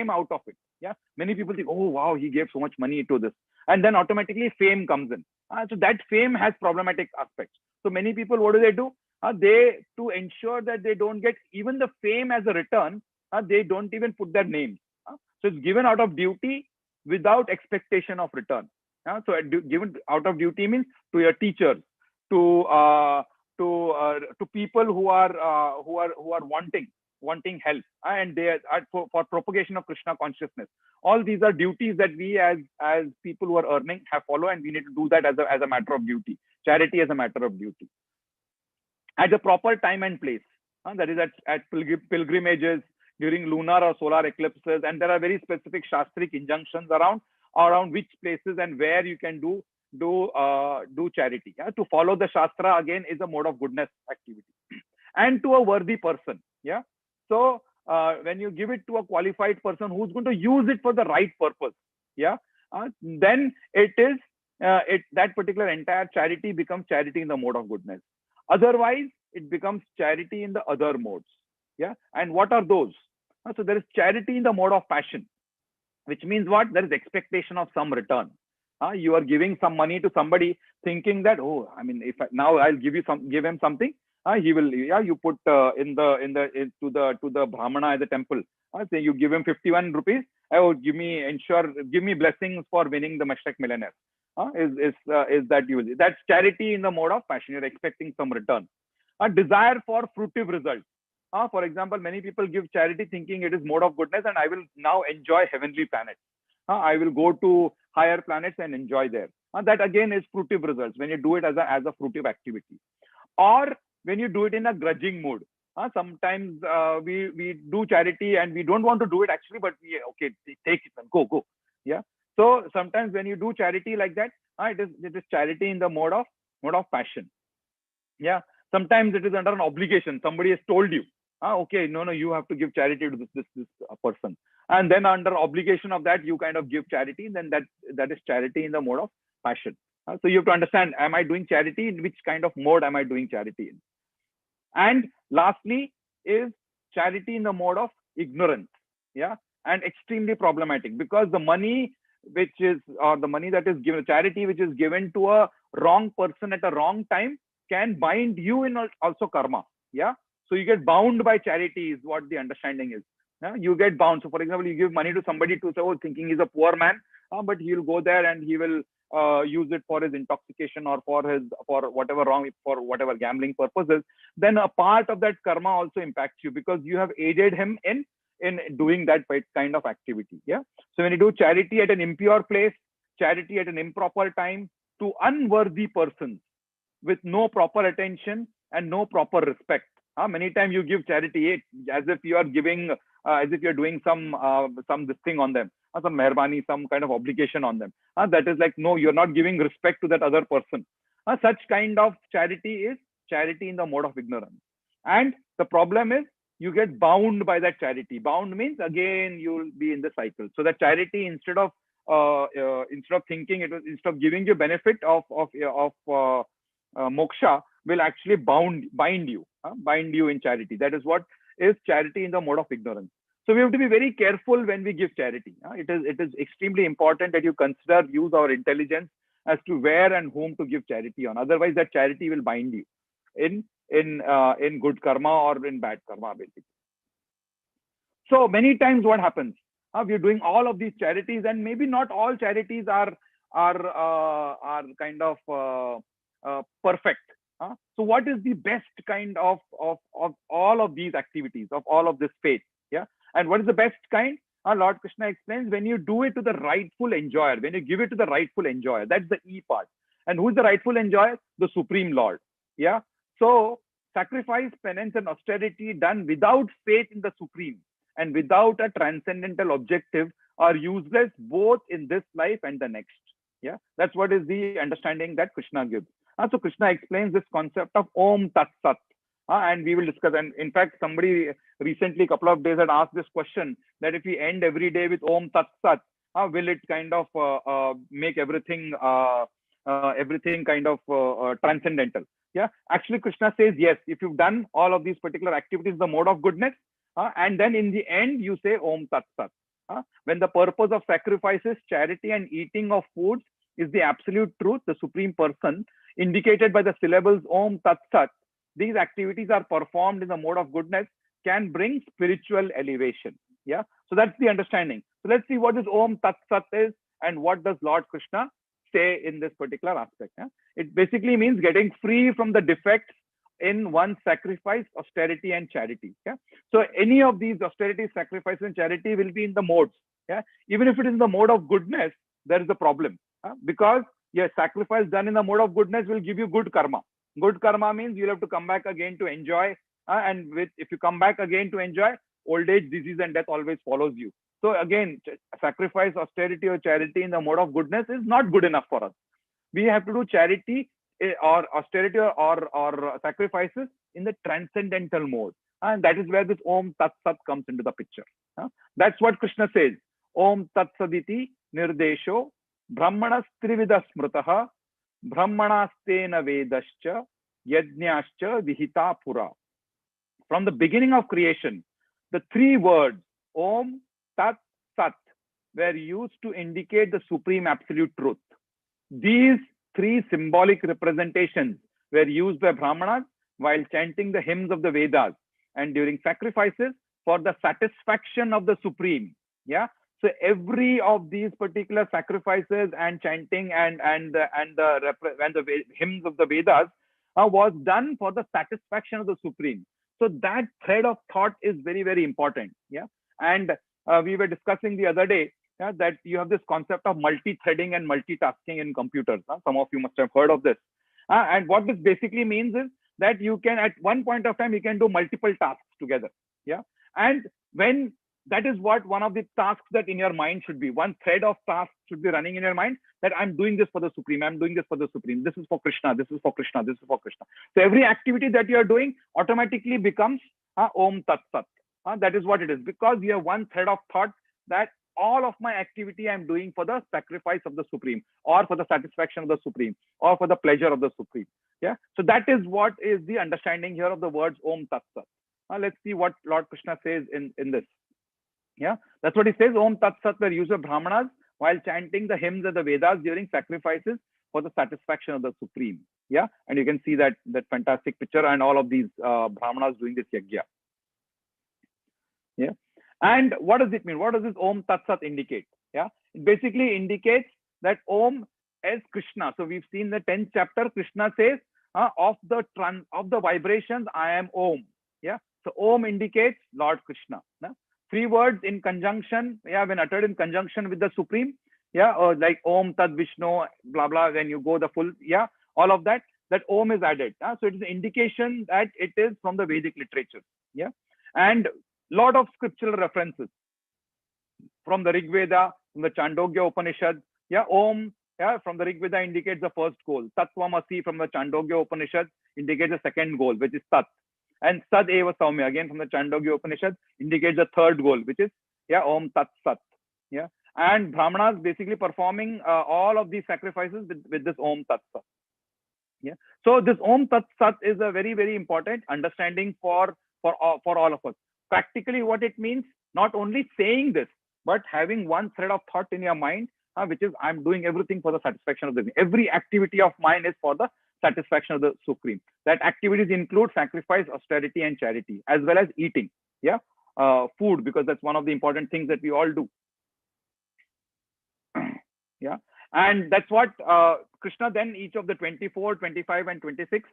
out of it. Yeah, many people think, oh wow, he gave so much money to this, and then automatically fame comes in. So that fame has problematic aspects. So many people, what do? They, to ensure that they don't get even the fame as a return, they don't even put their names. So it's given out of duty without expectation of return. So given out of duty means to your teachers, to people who are wanting help, and they are for propagation of Krishna consciousness. All these are duties that we as people who are earning have follow, and we need to do that as a matter of duty. Charity as a matter of duty at the proper time and place. That is at pilgrimages, during lunar or solar eclipses, and there are very specific shastric injunctions around which places and where you can do do charity. Yeah, to follow the Shastra again is a mode of goodness activity, and to a worthy person. Yeah, so when you give it to a qualified person who's going to use it for the right purpose, yeah, then it is that particular entire charity becomes charity in the mode of goodness. Otherwise, it becomes charity in the other modes. Yeah, and what are those? So there is charity in the mode of passion, which means what? There is expectation of some return. You are giving some money to somebody thinking that, oh, I mean, if now I'll give him something, he will, yeah, you put to the Brahmana at the temple, say you give him 51 rupees, oh, give me blessings for winning the Mashtak Millionaire. Is that you? That's charity in the mode of passion. You're expecting some return. A desire for fruitive results. For example, many people give charity thinking it is mode of goodness and I will now enjoy heavenly planets. I will go to higher planets and enjoy there. That again is fruitive results when you do it as a fruitive activity. Or when you do it in a grudging mood. Sometimes we do charity and we don't want to do it actually, but okay, take it and go. Yeah. So sometimes when you do charity like that, it is charity in the mode of passion. Yeah. Sometimes it is under an obligation. Somebody has told you, okay, no, you have to give charity to this person. And then under obligation of that, you kind of give charity. Then that is charity in the mode of passion. So you have to understand, am I doing charity? In which kind of mode am I doing charity in? And lastly is charity in the mode of ignorance. Yeah. And extremely problematic because the money the money that is given, charity which is given to a wrong person at a wrong time can bind you in also karma. Yeah. So you get bound by charity is what the understanding is. Yeah? You get bound. So for example, you give money to somebody to say, oh, thinking he's a poor man, but he'll go there and he will use it for his intoxication or for whatever gambling purposes. Then a part of that karma also impacts you because you have aided him in doing that kind of activity. Yeah. So when you do charity at an impure place, charity at an improper time to unworthy persons with no proper attention and no proper respect. Many times you give charity as if you are giving, as if you're doing some this thing on them, some mehrbani, some kind of obligation on them. That is like, no, you're not giving respect to that other person. Such kind of charity is charity in the mode of ignorance. And the problem is you get bound by that charity. Bound means again you will be in the cycle. So that charity instead of thinking instead of giving you benefit of moksha will actually bind you in charity. That is what is charity in the mode of ignorance. So we have to be very careful when we give charity. It is extremely important that you use our intelligence as to where and whom to give charity on. Otherwise, that charity will bind you in good karma or in bad karma, basically. So many times what happens? We're doing all of these charities, and maybe not all charities are kind of perfect. So what is the best kind of all of these activities, of all of this faith? Yeah. And what is the best kind? Lord Krishna explains, when you do it to the rightful enjoyer, when you give it to the rightful enjoyer, that's the E part. And who's the rightful enjoyer? The Supreme Lord. Yeah. So sacrifice, penance, and austerity done without faith in the Supreme and without a transcendental objective are useless both in this life and the next. Yeah. That's what is the understanding that Krishna gives. So Krishna explains this concept of Om Tat Sat. And we will discuss. And in fact, somebody recently, a couple of days, had asked this question that if we end every day with Om Tat Sat, will it kind of make everything kind of transcendental? Yeah. Actually, Krishna says yes. If you've done all of these particular activities, the mode of goodness, and then in the end you say Om Tat Sat. When the purpose of sacrifices, charity, and eating of foods is the absolute truth, the Supreme Person, indicated by the syllables Om Tat Sat, these activities are performed in the mode of goodness, can bring spiritual elevation. Yeah. So that's the understanding. So let's see what this Om Tat Sat is and what does Lord Krishna say in this particular aspect. Yeah? It basically means getting free from the defects in one's sacrifice, austerity, and charity. Yeah. So any of these austerity, sacrifice, and charity will be in the modes. Yeah. Even if it is in the mode of goodness, there is a problem because yes, sacrifice done in the mode of goodness will give you good karma. Good karma means you'll have to come back again to enjoy. And if you come back again to enjoy, old age, disease, and death always follows you. So again, sacrifice, austerity, or charity in the mode of goodness is not good enough for us. we have to do charity or austerity or sacrifices in the transcendental mode. And that is where this Om Tat Sat comes into the picture. That's what Krishna says. Om Tat Saditi Nirdesho Brahmanas Trivida Smritaha Brahmanastena Vedascha Yajnascha Vihita Pura. From the beginning of creation, the three words Om Tat Sat were used to indicate the supreme absolute truth. These three symbolic representations were used by Brahmanas while chanting the hymns of the Vedas and during sacrifices for the satisfaction of the supreme. Yeah. So every of these particular sacrifices and chanting and the hymns of the Vedas was done for the satisfaction of the supreme. So that thread of thought is very, very important. Yeah. And we were discussing the other day that you have this concept of multi-threading and multitasking in computers. Some of you must have heard of this. And what this basically means is that you can, at one point of time, you can do multiple tasks together. Yeah. And when that is what one of the tasks that in your mind should be, one thread of tasks should be running in your mind, that I'm doing this for the Supreme, I'm doing this for the Supreme, this is for Krishna, this is for Krishna, this is for Krishna. So every activity that you are doing automatically becomes Om Tat Sat. That is what it is, because you have one thread of thought that all of my activity I'm doing for the sacrifice of the Supreme, or for the satisfaction of the Supreme, or for the pleasure of the Supreme. Yeah. So that is what is the understanding here of the words Om Tat Sat. Let's see what Lord Krishna says in this. Yeah, that's what he says. Om Tat Sat were used by Brahmanas while chanting the hymns of the Vedas during sacrifices for the satisfaction of the Supreme. Yeah, and you can see that fantastic picture and all of these Brahmanas doing this yajna. Yeah, and what does it mean? What does this Om Tat Sat indicate? Yeah, it basically indicates that Om is Krishna. So we've seen the 10th chapter. Krishna says of the vibrations, I am Om. Yeah, so Om indicates Lord Krishna. Yeah? Three words in conjunction, yeah, when uttered in conjunction with the Supreme, yeah, or like Om Tad Vishnu, blah blah. When you go the full, yeah, all of that Om is added. So it is an indication that it is from the Vedic literature, yeah, and lot of scriptural references from the Rig Veda, from the Chandogya Upanishad, yeah, Om, yeah, from the Rig Veda indicates the first goal. Tattvamasi from the Chandogya Upanishad indicates the second goal, which is Tat. And Sad Eva Saumya, again from the Chandogya Upanishad, indicates the third goal, which is, yeah, Om Tat Sat. Yeah. And Brahmanas basically performing all of these sacrifices with this Om Tat Sat. Yeah. So this Om Tat Sat is a very, very important understanding for all of us. Practically what it means, not only saying this, but having one thread of thought in your mind, which is I'm doing everything for the satisfaction of the every activity of mine is for the satisfaction of the Supreme. That activities include sacrifice, austerity, and charity, as well as eating. Yeah, food, because that's one of the important things that we all do. Yeah, and that's what Krishna then, each of the 24, 25, and 26,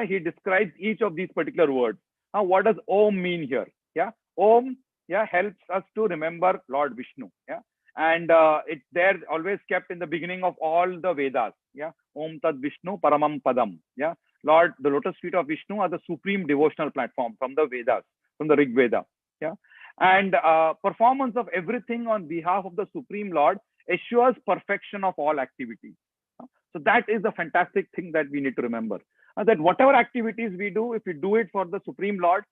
he describes each of these particular words. What does Om mean here? Yeah, Om, yeah, helps us to remember Lord Vishnu. Yeah. And it's there always kept in the beginning of all the Vedas. Yeah, Om Tad Vishnu Paramam Padam. Yeah, Lord, the lotus feet of Vishnu are the supreme devotional platform from the Vedas, from the Rig Veda. Yeah, and performance of everything on behalf of the Supreme Lord assures perfection of all activities. So that is a fantastic thing that we need to remember. That whatever activities we do, if we do it for the Supreme Lord,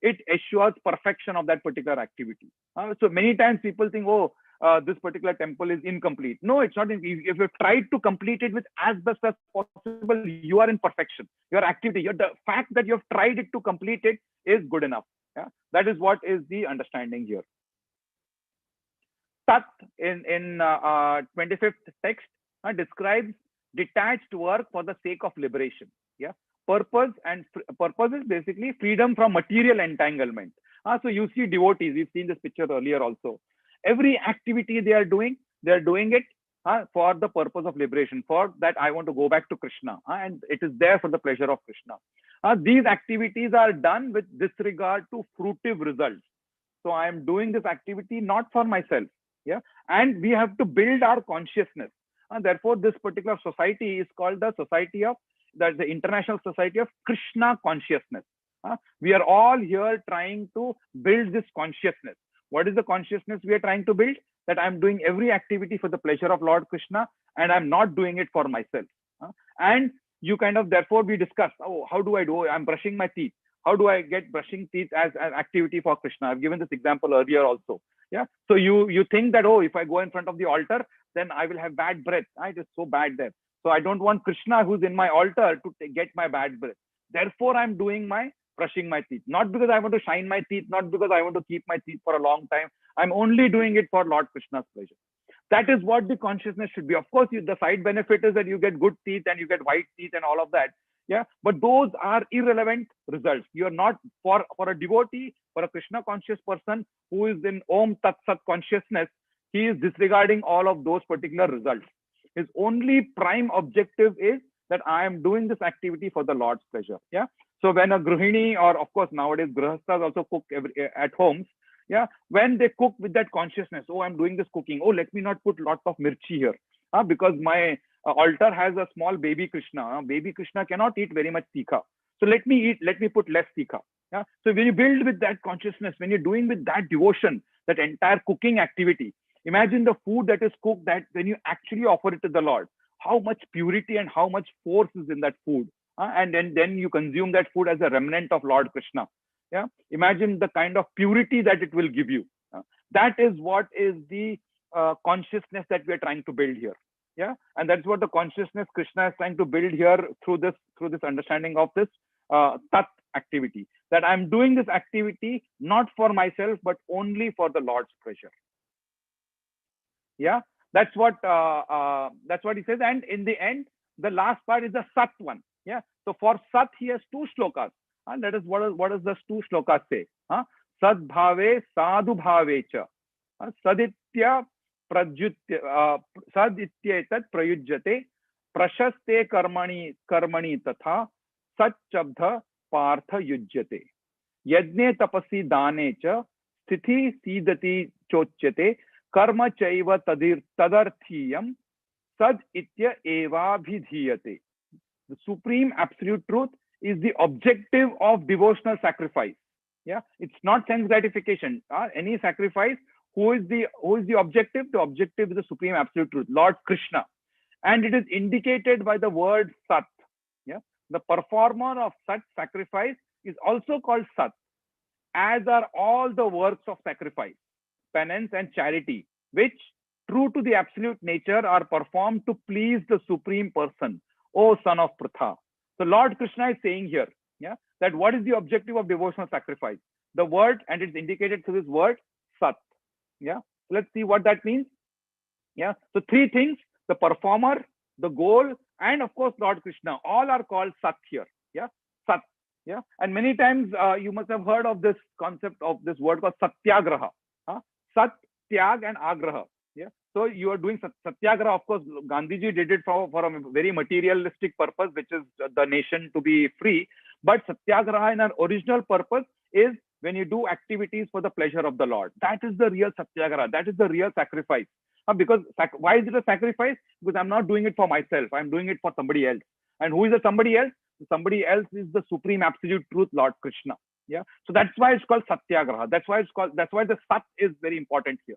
it assures perfection of that particular activity. So many times people think, oh, this particular temple is incomplete. No, it's not. If you've tried to complete it with as best as possible, you are in perfection. Your activity, the fact that you have tried it to complete it is good enough. Yeah, that is what is the understanding here. Tat in 25th text describes detached work for the sake of liberation. Yeah, purpose is basically freedom from material entanglement. So you see devotees, we've seen this picture earlier also. Every activity they are doing it for the purpose of liberation, for that I want to go back to Krishna, and it is there for the pleasure of Krishna. These activities are done with disregard to fruitive results. So I am doing this activity not for myself. Yeah, and we have to build our consciousness. Therefore, this particular society is called the Society of, that's the International Society of Krishna Consciousness. We are all here trying to build this consciousness. What is the consciousness we are trying to build? that I'm doing every activity for the pleasure of Lord Krishna, and I'm not doing it for myself. And you kind of, therefore we discuss, oh, how do I do? I'm brushing my teeth. How do I get brushing teeth as an activity for Krishna? I've given this example earlier also. Yeah. So you think that, oh, if I go in front of the altar, then I will have bad breath. It is so bad there. So I don't want Krishna, who's in my altar, to get my bad breath. Therefore, I'm doing my brushing my teeth. Not because I want to shine my teeth, not because I want to keep my teeth for a long time. I'm only doing it for Lord Krishna's pleasure. That is what the consciousness should be. Of course, the side benefit is that you get good teeth and you get white teeth and all of that. Yeah, but those are irrelevant results. You are not, for a devotee, for a Krishna conscious person who is in Om Tat Sat consciousness, he is disregarding all of those particular results. His only prime objective is that I am doing this activity for the Lord's pleasure. Yeah. So when a grihini, or of course nowadays grihasthas also cook at homes, yeah, when they cook with that consciousness, oh, I'm doing this cooking, oh, let me not put lots of mirchi here, because my altar has a small baby Krishna. Baby Krishna cannot eat very much tikha, so let me put less tikha. Yeah. So when you build with that consciousness, when you're doing with that devotion, that entire cooking activity, imagine the food that is cooked, that when you actually offer it to the Lord, how much purity and how much force is in that food. And then you consume that food as a remnant of Lord Krishna. Yeah, imagine the kind of purity that it will give you. That is what is the consciousness that we are trying to build here. Yeah, and that's what the consciousness Krishna is trying to build here through this understanding of this tat activity. That I'm doing this activity not for myself, but only for the Lord's pleasure. Yeah, that's what he says. And in the end, the last part is the sat one. Yeah, so for sat he has two shlokas. And that is what does the two shlokas say? Sad bhave sadhu bhave cha. Saditya pradyutya sadityetat prayujyate prashaste karmani tatha satchabdha partha yujyate. Yajne tapasi dane cha sthiti sidati chocyate karma chaiva tadarthiyam sad itya eva bhidhiyate. The supreme absolute truth is the objective of devotional sacrifice. Yeah, it's not sense gratification. Any sacrifice, who is the objective? The objective is the supreme absolute truth, Lord Krishna, and it is indicated by the word sat. Yeah, the performer of such sacrifice is also called sat, as are all the works of sacrifice, penance and charity, which, true to the absolute nature, are performed to please the supreme person, O son of Pritha. So Lord Krishna is saying here, yeah, that what is the objective of devotional sacrifice? The word, and it's indicated through this word, sat. Yeah, so let's see what that means. Yeah, so three things: the performer, the goal, and of course Lord Krishna. All are called sat here. Yeah, sat. Yeah, and many times you must have heard of this concept of this word called satyagraha. Sat, tyag, and agraha. Yeah, so you are doing satyagraha. Of course, Gandhiji did it for a very materialistic purpose, which is the nation to be free. But satyagraha in an original purpose is when you do activities for the pleasure of the Lord. That is the real satyagraha. That is the real sacrifice. Because why is it a sacrifice? Because I'm not doing it for myself. I'm doing it for somebody else. And who is the somebody else? Somebody else is the supreme absolute truth, Lord Krishna. Yeah. So that's why it's called satyagraha. That's why the sat is very important here.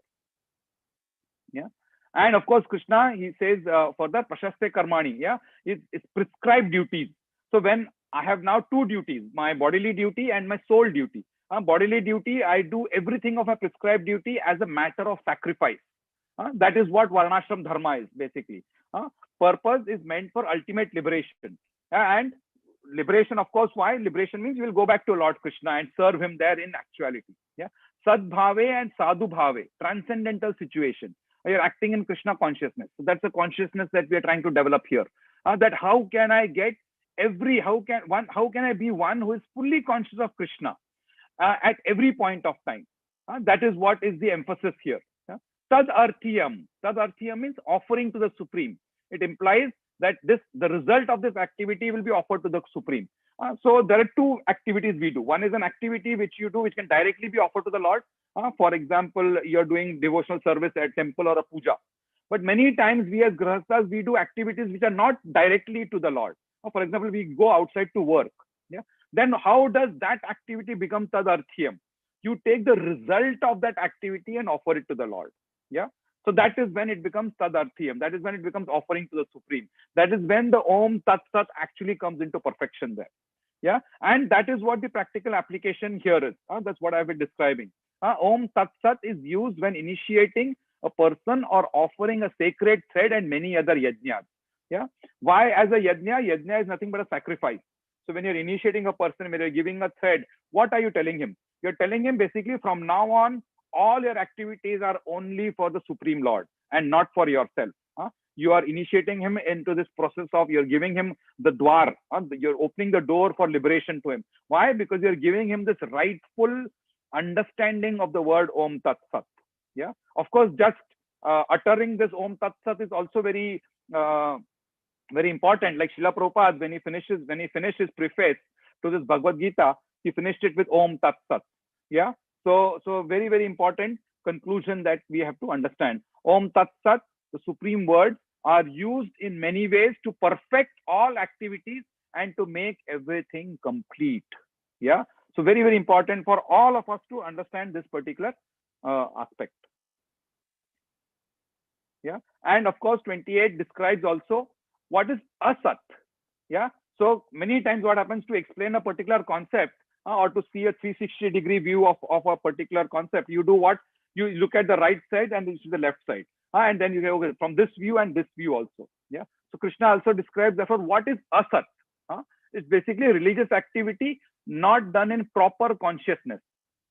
Yeah. And of course, Krishna, he says for the prashaste karmani, yeah, it's prescribed duties. So when I have now two duties, my bodily duty and my soul duty. Bodily duty, I do everything of a prescribed duty as a matter of sacrifice. That is what Varnashram Dharma is basically. Purpose is meant for ultimate liberation. And liberation, of course, why? Liberation means you will go back to Lord Krishna and serve him there in actuality. Yeah. Sadbhave and sadhu bhave, transcendental situation. You're acting in Krishna consciousness. So that's the consciousness that we are trying to develop here. That how can I get how can I be one who is fully conscious of Krishna at every point of time? That is what is the emphasis here. Tad arthiyam. Tad arthiyam means offering to the Supreme. It implies that the result of this activity will be offered to the Supreme. So there are two activities we do. One is an activity which you do, which can directly be offered to the Lord. For example, you're doing devotional service at temple or a puja. But many times we as grihasthas, we do activities which are not directly to the Lord. For example, we go outside to work. Yeah. Then how does that activity become tad arthiyam? You take the result of that activity and offer it to the Lord. Yeah. So that is when it becomes tadarthiyam. That is when it becomes offering to the Supreme. That is when the Om Tat Sat actually comes into perfection there. Yeah. And that is what the practical application here is. That's what I've been describing. Om Tat Sat is used when initiating a person or offering a sacred thread and many other yajnas. Yeah. Why as a yajna? Yajna is nothing but a sacrifice. So when you're initiating a person, when you're giving a thread, what are you telling him? You're telling him basically from now on, all your activities are only for the Supreme Lord and not for yourself. You are initiating him into this process of, you're giving him the dwar. You're opening the door for liberation to him. Why? Because you're giving him this rightful understanding of the word Om Tat Sat. Yeah. Of course, just uttering this Om Tat Sat is also very very important. Like Srila Prabhupada, when he finished his preface to this Bhagavad Gita, he finished it with Om Tat Sat. Yeah. So very, very important conclusion that we have to understand. Om Tat Sat, the supreme words, are used in many ways to perfect all activities and to make everything complete. Yeah. So very, very important for all of us to understand this particular aspect. Yeah. And of course, 28 describes also what is asat. Yeah. So many times what happens to explain a particular concept or to see a 360-degree view of a particular concept, you do what? You look at the right side and this is the left side. And then you say, okay, from this view and this view also. Yeah. So Krishna also describes therefore what is asat. It's basically religious activity not done in proper consciousness.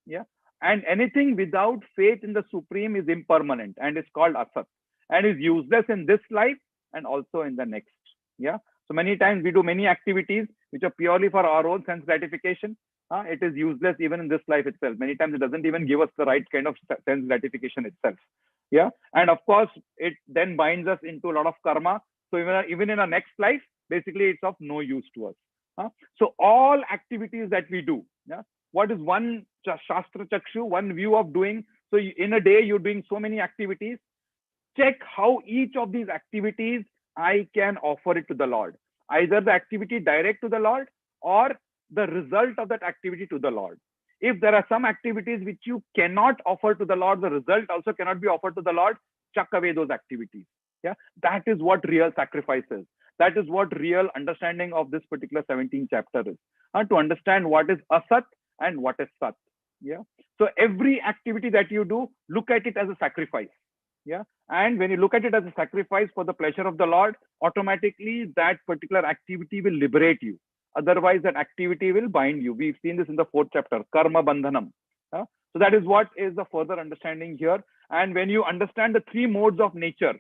Yeah. And anything without faith in the Supreme is impermanent and is called asat and is useless in this life and also in the next. Yeah. So many times we do many activities which are purely for our own sense gratification. It is useless even in this life itself. Many times it doesn't even give us the right kind of sense gratification itself. Yeah. And of course, it then binds us into a lot of karma. So even in our next life, basically it's of no use to us. So all activities that we do, yeah, what is one Shastra Chakshu, one view of doing? So in a day, you're doing so many activities. Check how each of these activities I can offer it to the Lord. Either the activity direct to the Lord or the result of that activity to the Lord. If there are some activities which you cannot offer to the Lord, the result also cannot be offered to the Lord, chuck away those activities. Yeah, that is what real sacrifice is. That is what real understanding of this particular 17th chapter is. To understand what is asat and what is sat. Yeah. So every activity that you do, look at it as a sacrifice. Yeah. And when you look at it as a sacrifice for the pleasure of the Lord, automatically that particular activity will liberate you. Otherwise, that activity will bind you. We've seen this in the 4th chapter, Karma Bandhanam. So that is what is the further understanding here. And when you understand the 3 modes of nature,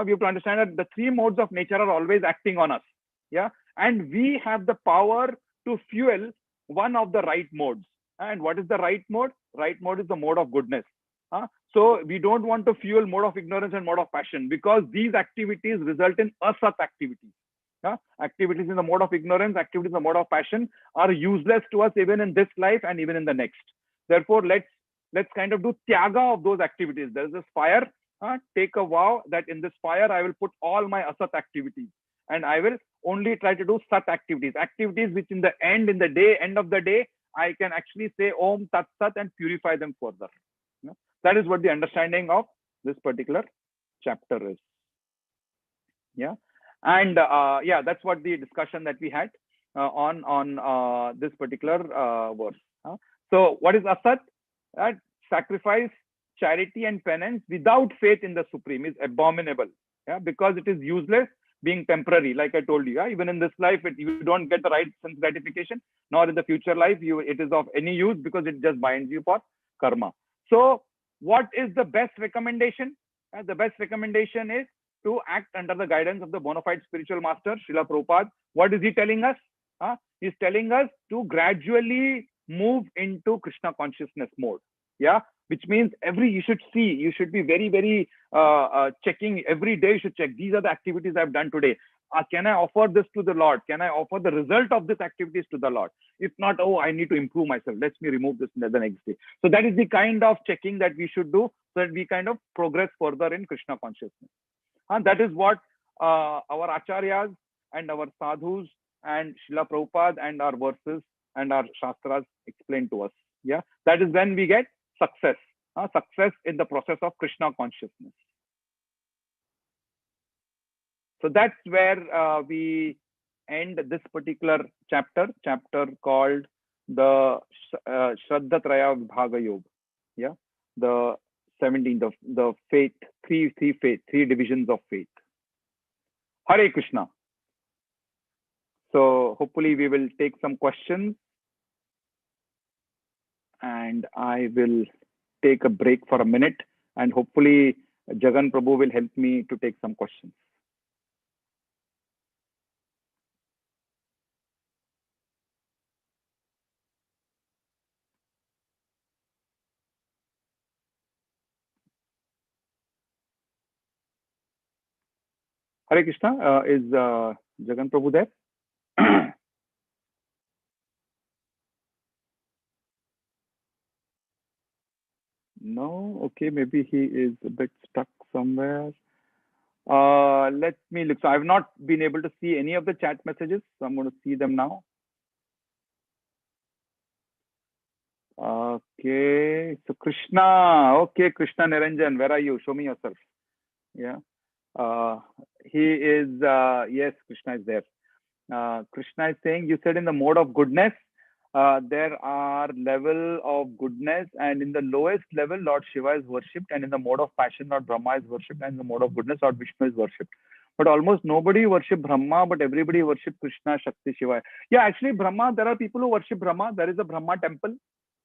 we have to understand that the 3 modes of nature are always acting on us. Yeah. And we have the power to fuel one of the right modes. And what is the right mode? Right mode is the mode of goodness. So we don't want to fuel mode of ignorance and mode of passion, because these activities result in asat activities. Activities in the mode of ignorance, activities in the mode of passion are useless to us even in this life and even in the next. Therefore, let's kind of do tyaga of those activities. There is this fire. Take a vow that in this fire I will put all my asat activities and I will only try to do sat activities, activities which in the end of the day, I can actually say Om Tat Sat and purify them further. That is what the understanding of this particular chapter is. Yeah. And yeah, that's what the discussion that we had on this particular verse. So what is asat? Sacrifice, charity and penance without faith in the Supreme is abominable. Yeah, because it is useless, being temporary. Like I told you, even in this life, you don't get the right sense gratification, nor in the future life, it is of any use, because it just binds you for karma. So what is the best recommendation? The best recommendation is to act under the guidance of the bona fide spiritual master, Srila Prabhupada. What is he telling us? He's telling us to gradually move into Krishna consciousness mode. Yeah, which means you should be very, very checking every day. You should check, these are the activities I've done today. Can I offer this to the Lord? Can I offer the result of these activities to the Lord? If not, I need to improve myself. Let me remove this the next day. So that is the kind of checking that we should do, so that we kind of progress further in Krishna consciousness. And that is what our acharyas and our sadhus and Srila Prabhupada and our verses and our shastras explain to us. Yeah, that is when we get success. success in the process of Krishna consciousness. So that's where we end this particular chapter called the Shraddha Traya Vibhaga Yoga. Yeah, the 17th of the faith, three divisions of faith. Hare Krishna. So hopefully we will take some questions, and I will take a break for a minute, and hopefully Jagan Prabhu will help me to take some questions. Hare Krishna. Is Jagan Prabhu there? No. Okay, maybe he is a bit stuck somewhere. Let me look. So I've not been able to see any of the chat messages, so I'm going to see them now. Okay, so Krishna. Okay, Krishna Niranjan, where are you? Show me yourself. Yeah. He is, yes, Krishna is there. Krishna is saying, you said in the mode of goodness, there are level of goodness, and in the lowest level, Lord Shiva is worshipped, and in the mode of passion, Lord Brahma is worshipped, and in the mode of goodness, Lord Vishnu is worshipped. But almost nobody worship Brahma, but everybody worship Krishna, Shakti, Shiva. Yeah, actually, Brahma, there are people who worship Brahma. There is a Brahma temple.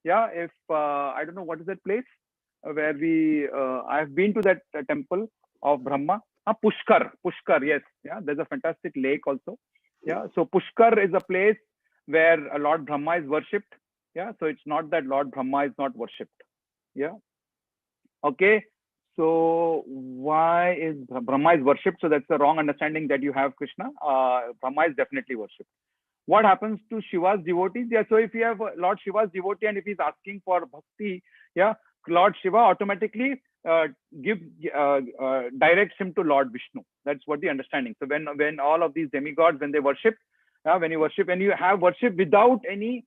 Yeah, if I don't know what is that place where I have been to that temple of Brahma. Pushkar, yes. Yeah, there's a fantastic lake also. Yeah, so Pushkar is a place where Lord Brahma is worshipped. Yeah, so it's not that Lord Brahma is not worshipped. Yeah. Okay. So why is Brahma is worshipped? So that's the wrong understanding that you have, Krishna. Brahma is definitely worshipped. What happens to Shiva's devotees? Yeah, so if you have Lord Shiva's devotee and if he's asking for bhakti, yeah, Lord Shiva automatically directs him to Lord Vishnu. That's what the understanding. So when all of these demigods, when they worship, when you have worship without any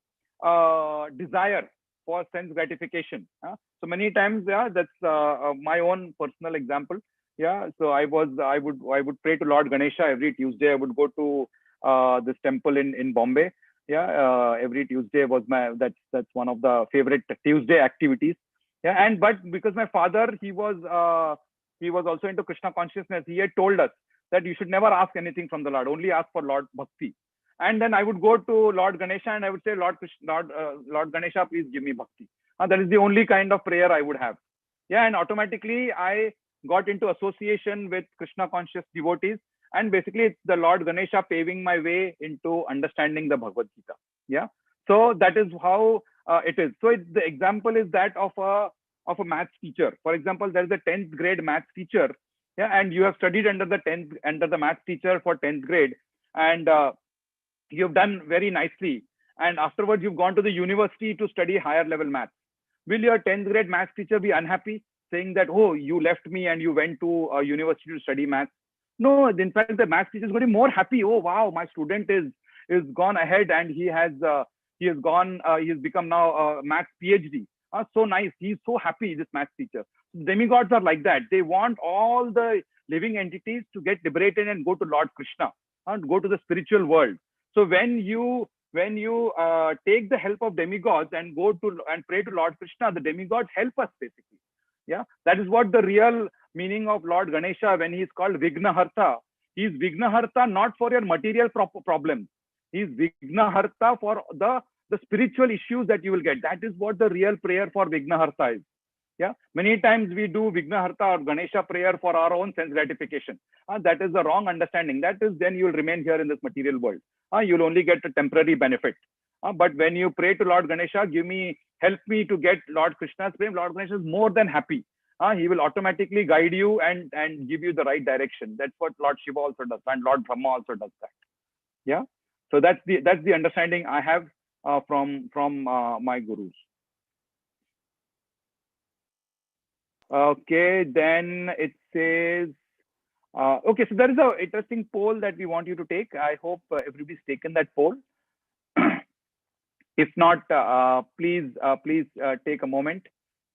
desire for sense gratification. So many times, yeah, that's my own personal example. Yeah, so I would pray to Lord Ganesha every Tuesday. I would go to this temple in Bombay. Yeah, every Tuesday was that's one of the favorite Tuesday activities. Yeah, but because my father, he was also into Krishna consciousness, he had told us that you should never ask anything from the Lord, only ask for Lord Bhakti. And then I would go to Lord Ganesha and I would say, Lord Ganesha, please give me bhakti. That is the only kind of prayer I would have. Yeah, and automatically I got into association with Krishna conscious devotees. And basically, it's the Lord Ganesha paving my way into understanding the Bhagavad Gita. Yeah. So that is how it is. So the example is that of a maths teacher. For example, there is a 10th grade maths teacher. Yeah, and you have studied under the maths teacher for 10th grade, and you've done very nicely. And afterwards, you've gone to the university to study higher level maths. Will your 10th grade maths teacher be unhappy, saying that, oh, you left me and you went to a university to study maths? No, in fact, the maths teacher is going to be more happy. Oh, wow, my student is gone ahead and he has become now a maths PhD. So nice. He's so happy, this maths teacher. Demigods are like that. They want all the living entities to get liberated and go to Lord Krishna and go to the spiritual world. So when you take the help of demigods and go to and pray to Lord Krishna, the demigods help us basically. Yeah, that is what the real meaning of Lord Ganesha, when he is called Vignaharta. He is Vignaharta not for your material problems. He is Vignaharta for the spiritual issues that you will get. That is what the real prayer for Vignaharta is. Yeah, many times we do Vignaharta or Ganesha prayer for our own sense gratification. That is the wrong understanding. That is, then you will remain here in this material world. You'll only get a temporary benefit. But when you pray to Lord Ganesha, help me to get Lord Krishna's prem, Lord Ganesha is more than happy. He will automatically guide you and give you the right direction. That's what Lord Shiva also does, and Lord Brahma also does that. Yeah. So that's the understanding I have from my gurus. Okay, then it says, okay, so there is an interesting poll that we want you to take. I hope everybody's taken that poll. If not, please take a moment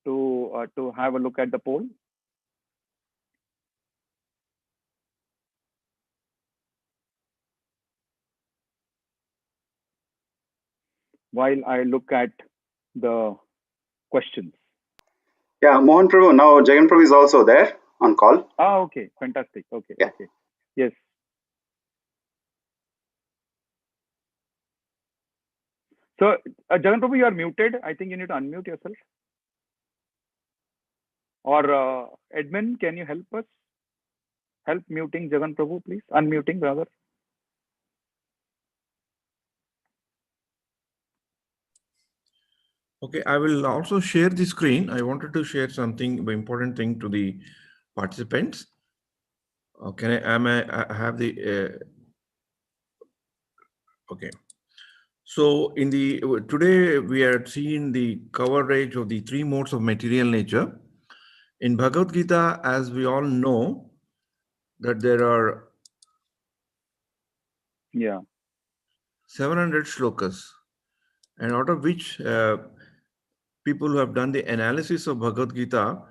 to have a look at the poll? While I look at the questions. Yeah, Mohan Prabhu, now Jagan Prabhu is also there on call. Ah, okay, fantastic. Okay, Yeah. okay. Yes. So, Jagan Prabhu, you are muted. I think you need to unmute yourself. Or admin, can you help us? Help muting Jagan Prabhu, please. Unmuting, rather. Okay, I will also share the screen. I wanted to share something, an important thing to the participants. Can I have the, okay. So in the, today we are seeing the coverage of the three modes of material nature. In Bhagavad Gita, as we all know, that there are 700 shlokas, and out of which people who have done the analysis of Bhagavad Gita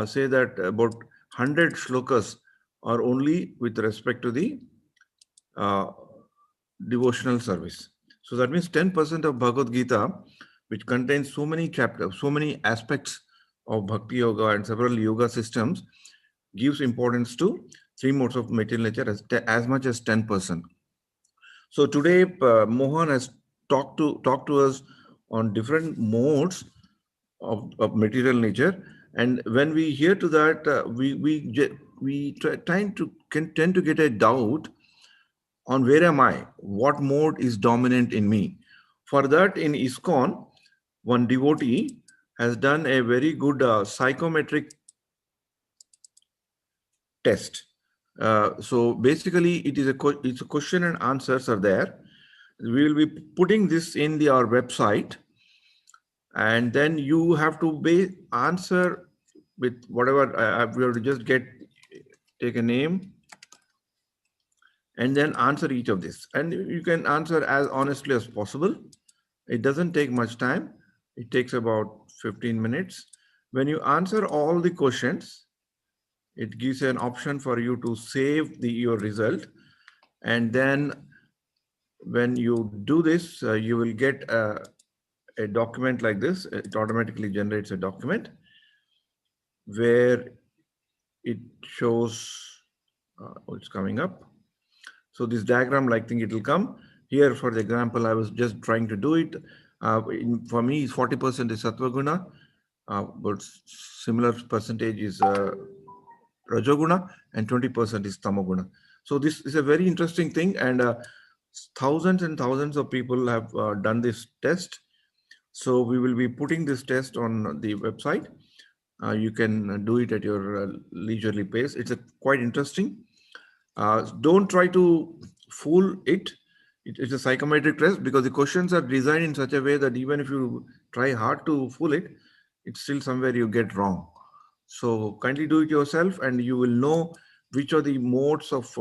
say that about 100 shlokas are only with respect to the devotional service. So that means 10% of Bhagavad Gita, which contains so many chapters, so many aspects of Bhakti Yoga and several yoga systems, gives importance to three modes of material nature as much as 10%. So today, Mohan has talked to us on different modes of material nature, and when we hear to that, tend to get a doubt on where am I, what mode is dominant in me. For that, in ISKCON, one devotee has done a very good psychometric test. So basically, it's a question and answers are there. We will be putting this in our website, and then you have to answer with whatever we have to just take a name and then answer each of this. And you can answer as honestly as possible. It doesn't take much time. It takes about 15 minutes. When you answer all the questions, it gives an option for you to save your result. And then when you do this, you will get a document like this. It automatically generates a document where it shows what's coming up. So this diagram, like thing, it will come here. For the example, I was just trying to do it. For me, 40% is Sattva Guna, but similar percentage is Rajoguna, and 20% is Tamoguna. So this is a very interesting thing, and thousands and thousands of people have done this test. So we will be putting this test on the website. You can do it at your leisurely pace. It's quite interesting. Don't try to fool it. It's a psychometric test because the questions are designed in such a way that even if you try hard to fool it, it's still somewhere you get wrong. So kindly do it yourself, and you will know which are the modes of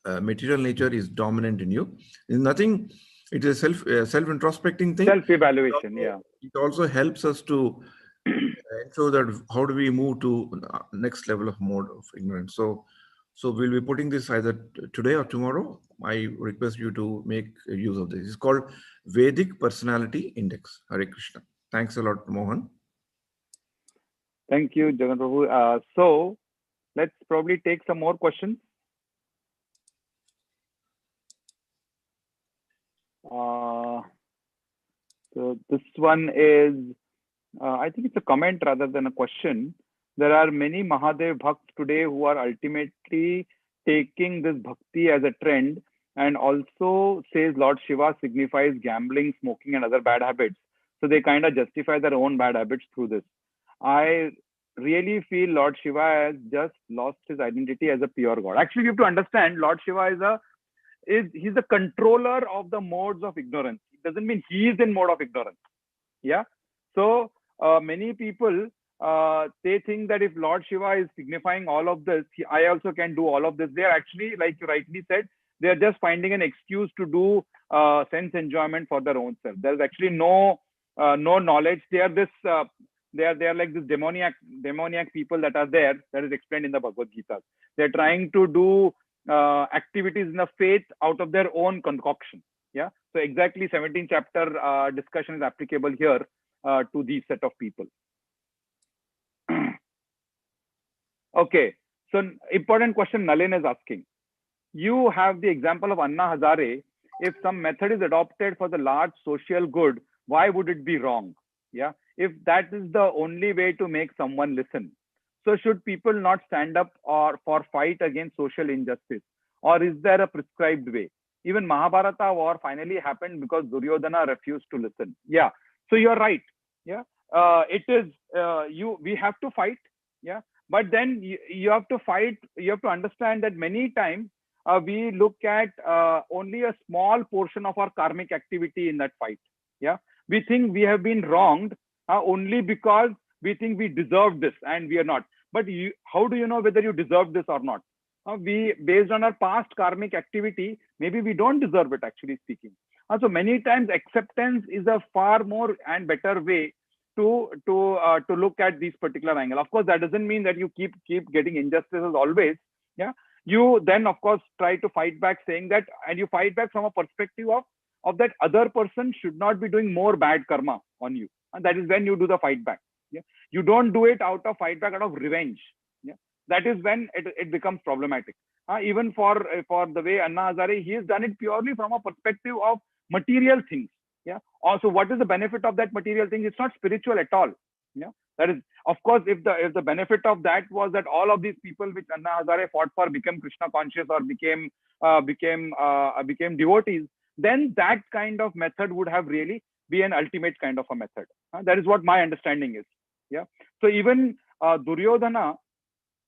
material nature is dominant in you. It's nothing. It is a self introspecting thing. Self-evaluation, yeah. It also helps us to ensure that how do we move to next level of mode of ignorance. So we'll be putting this either today or tomorrow. I request you to make use of this. It's called Vedic Personality Index. Hare Krishna. Thanks a lot, Mohan. Thank you, Jagan Prabhu. So let's probably take some more questions. So this one is, I think it's a comment rather than a question. There are many Mahadev Bhakts today who are ultimately taking this bhakti as a trend, and also says Lord Shiva signifies gambling, smoking, and other bad habits. So they kind of justify their own bad habits through this. I really feel Lord Shiva has just lost his identity as a pure God. Actually, you have to understand Lord Shiva he's the controller of the modes of ignorance. It doesn't mean he is in mode of ignorance. Yeah. So many people they think that if Lord Shiva is signifying all of this, I also can do all of this. They are actually, like you rightly said, they are just finding an excuse to do sense enjoyment for their own self. There's actually no knowledge. They are this They are like this demoniac people that are there, that is explained in the Bhagavad Gita. They're trying to do activities in the faith out of their own concoction. Yeah. So exactly 17th chapter discussion is applicable here to these set of people. Okay. So important question Nalin is asking. You have the example of Anna Hazare. If some method is adopted for the large social good, why would it be wrong? Yeah. If that is the only way to make someone listen. So should people not stand up or for fight against social injustice? Or is there a prescribed way? Even Mahabharata war finally happened because Duryodhana refused to listen. Yeah. So you're right. Yeah. It is we have to fight. Yeah. But then you have to fight. You have to understand that many times we look at only a small portion of our karmic activity in that fight. Yeah. We think we have been wronged only because we think we deserve this and we are not. But how do you know whether you deserve this or not? We, based on our past karmic activity, maybe we don't deserve it, actually speaking. So many times acceptance is a far more and better way to look at this particular angle. Of course, that doesn't mean that you keep getting injustices always. Yeah. You then, of course, try to fight back, saying that, and you fight back from a perspective of that other person should not be doing more bad karma on you. And that is when you do the fight back. Yeah. You don't do it out of fight back, out of revenge. Yeah. That is when it becomes problematic. Even for the way Anna Hazare, he has done it purely from a perspective of material things. Yeah. Also, what is the benefit of that material thing? It's not spiritual at all. Yeah. That is, of course, if the benefit of that was that all of these people which Anna Hazare fought for became Krishna conscious or became devotees, then that kind of method would have really be an ultimate kind of a method. That is what my understanding is. Yeah. So even Duryodhana,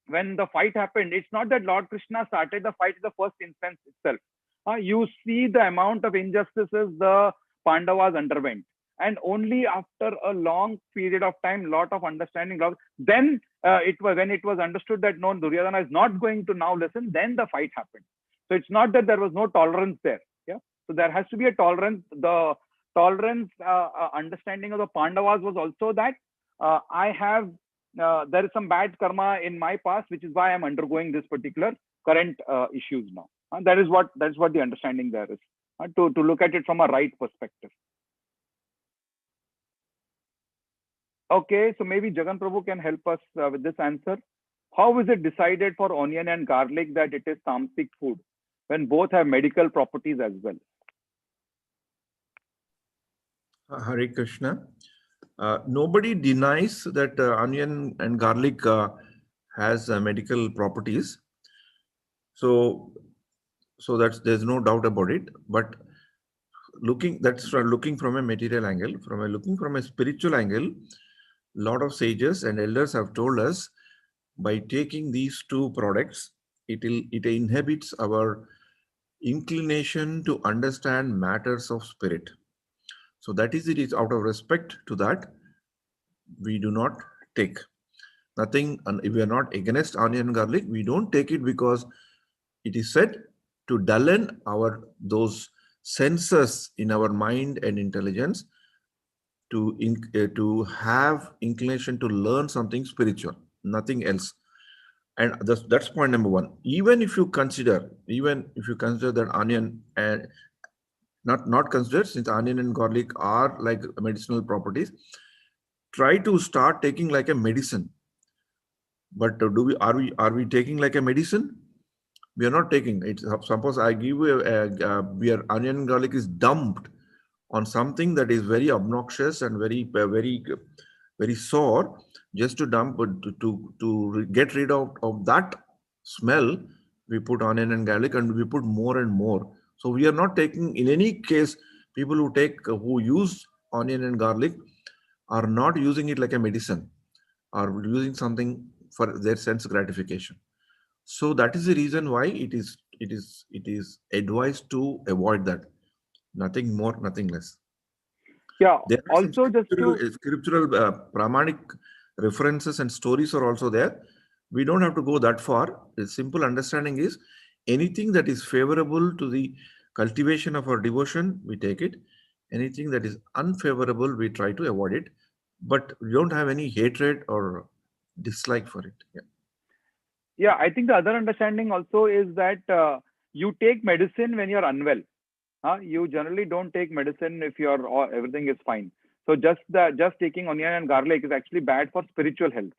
when the fight happened, it's not that Lord Krishna started the fight in the first instance itself. You see the amount of injustices the Pandavas underwent. And only after a long period of time, lot of understanding, then when it was understood that no, Duryodhana is not going to now listen, then the fight happened. So it's not that there was no tolerance there. Yeah. So there has to be a tolerance. The tolerance understanding of the Pandavas was also that there is some bad karma in my past, which is why I'm undergoing this particular current issues now. That is what the understanding there is, to look at it from a right perspective. Okay, so maybe Jagan Prabhu can help us with this answer. How is it decided for onion and garlic that it is tamasic food when both have medical properties as well? Hare Krishna. Nobody denies that onion and garlic has medical properties. So there's no doubt about it. But looking from a material angle. Looking from a spiritual angle, a lot of sages and elders have told us by taking these two products, it inhibits our inclination to understand matters of spirit. So that is it. Is out of respect to that, we do not take nothing. And if we are not against onion and garlic, we don't take it because it is said to dullen those senses in our mind and intelligence to have inclination to learn something spiritual, nothing else. And that's point number one. Even if you consider that onion and not consider, since onion and garlic are like medicinal properties, try to start taking like a medicine. But are we taking like a medicine? We are not taking it. Suppose I give you where onion and garlic is dumped on something that is very obnoxious and very sore, just to dump to get rid of that smell, we put onion and garlic and we put more and more. So we are not taking, in any case, people who use onion and garlic are not using it like a medicine, are using something for their sense gratification. So that is the reason why it is advised to avoid that. Nothing more, nothing less. Yeah. There are Also, just scriptural Pramanic references and stories are also there. We don't have to go that far. The simple understanding is anything that is favorable to the cultivation of our devotion, we take it. Anything that is unfavorable, we try to avoid it. but you don't have any hatred or dislike for it. Yeah. Yeah, I think the other understanding also is that you take medicine when you're unwell. You generally don't take medicine if everything is fine. So just taking onion and garlic is actually bad for spiritual health.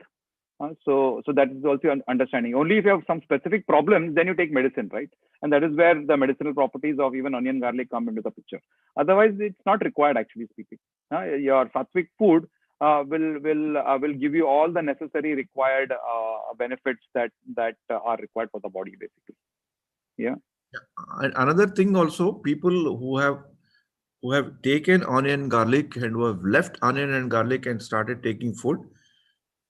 So that is also an understanding. Only if you have some specific problems, then you take medicine, right? And that is where the medicinal properties of even onion garlic come into the picture. Otherwise, it's not required, actually speaking. Your sattvic food will give you all the necessary required benefits that are required for the body, basically. Yeah. And another thing also, people who have taken onion garlic and who have left onion and garlic and started taking food,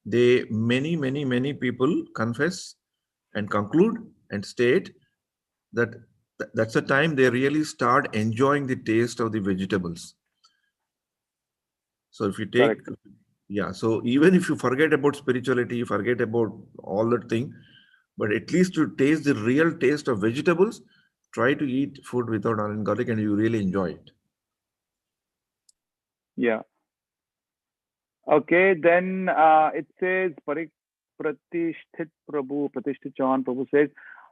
many people confess and conclude and state that that's the time they really start enjoying the taste of the vegetables. So if you take, Correct. yeah, so even if you forget about spirituality, you forget about all that thing, but at least to taste the real taste of vegetables, try to eat food without onion garlic and you really enjoy it. Yeah. Okay, then it says Pratishthit Chavan Prabhu says,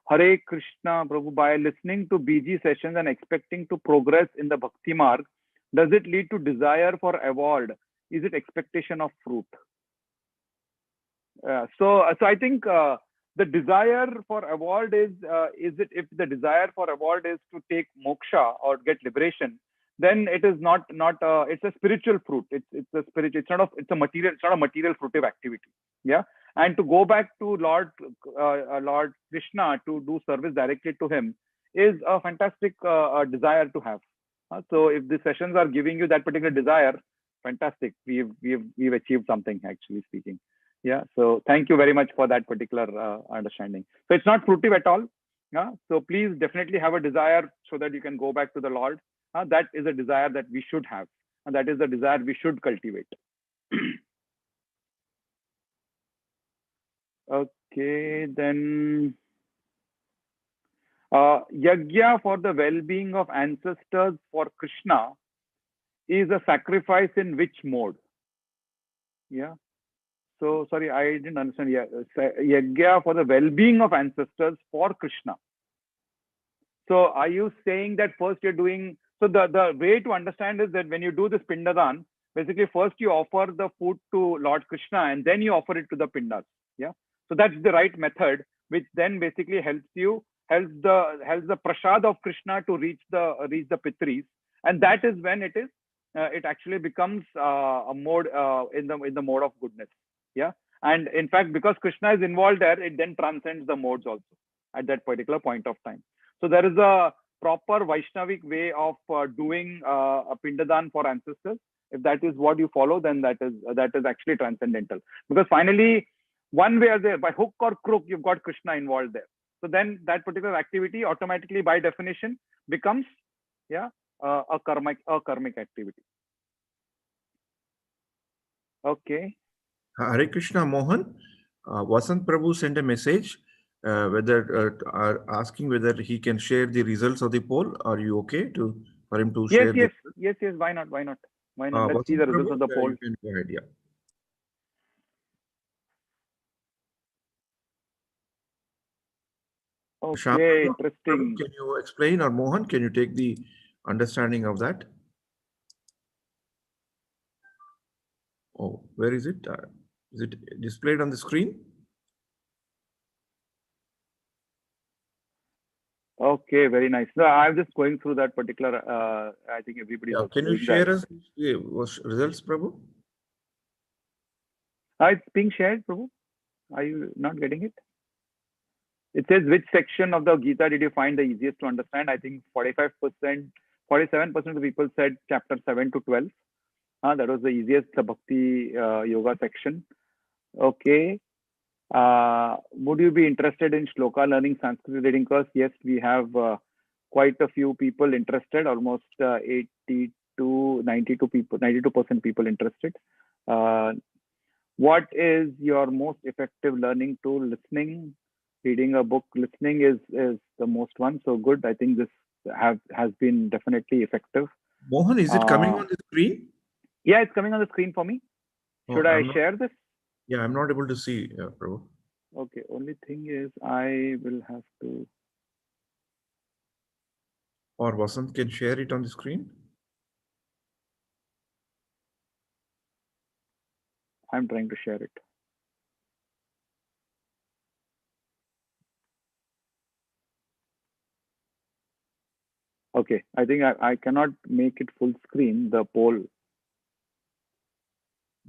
Hare Krishna Prabhu, by listening to BG sessions and expecting to progress in the Bhakti Marg, does it lead to desire for award? Is it expectation of fruit? So I think the desire for award is it, if the desire for award is to take moksha or get liberation, then it is not it's a spiritual fruit. It's a spiritual. It's a material. It's not a material fruitive activity. Yeah. And to go back to Lord Krishna to do service directly to him is a fantastic desire to have. So if the sessions are giving you that particular desire, fantastic. We've achieved something, actually speaking. Yeah. So thank you very much for that particular understanding. So it's not fruitive at all. Yeah. So please definitely have a desire so that you can go back to the Lord. That is a desire that we should have, and that is the desire we should cultivate. Okay, then yajna for the well-being of ancestors for Krishna is a sacrifice in which mode? Yeah. So sorry, I didn't understand. Yeah, yajna for the well-being of ancestors for Krishna. So are you saying that first you're doing, so the way to understand is that when you do this pindadan, basically first you offer the food to Lord Krishna and then you offer it to the pindas. Yeah. So that's the right method, which then basically helps the prasad of Krishna to reach the pitris. And that is when it actually becomes a mode in the mode of goodness. Yeah. And in fact, because Krishna is involved there, it then transcends the modes also at that particular point of time. So there is a proper Vaishnavic way of doing a pindadan for ancestors. If that is what you follow, then that is actually transcendental. Because finally, one way or the other, by hook or crook, you've got Krishna involved there. So then that particular activity automatically, by definition, becomes a karmic activity. Okay. Hare Krishna Mohan, Vasant Prabhu sent a message asking whether he can share the results of the poll. Are you okay for him to share the Yes. Why not? Let's see Vasant the results Prabhu, of the poll. you can go ahead, yeah. Okay, interesting. Can you explain, or Mohan, can you take the understanding of that? Oh, where is it? Is it displayed on the screen? Okay, very nice. No, I'm just going through that particular. I think everybody was Can you doing share that. us the results, Prabhu? It's being shared, Prabhu. Are you not getting it? It says, which section of the Gita did you find the easiest to understand? I think 45%, 47% of the people said chapter 7 to 12. That was the easiest, the Bhakti Yoga section. Okay. Would you be interested in Shloka learning Sanskrit reading course? Yes, we have quite a few people interested, almost 80 to 92 people, 92% people interested. What is your most effective learning tool? Listening, reading a book. Listening is the most one. So good. I think this has been definitely effective. Mohan, is it coming on the screen? Yeah, it's coming on the screen for me. Should I share this? Yeah, I'm not able to see, Prabhu. Okay, only thing is I will have to. Or Vasant can share it on the screen. I'm trying to share it. Okay, I think I cannot make it full screen, the poll.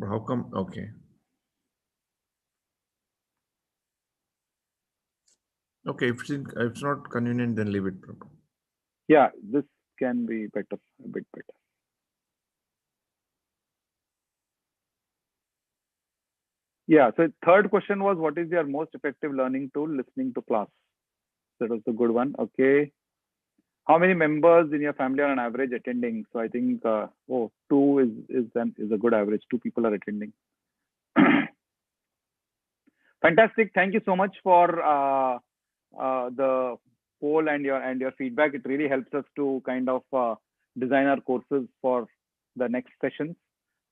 How come? Okay. Okay, if it's not convenient, then leave it, Prabhu. Yeah, this can be better, a bit better. Yeah, so third question was, what is your most effective learning tool? Listening to class. That was the good one. Okay. How many members in your family are on average attending? So I think, two is a good average. 2 people are attending. Fantastic. Thank you so much for the poll and your feedback. It really helps us to kind of design our courses for the next sessions.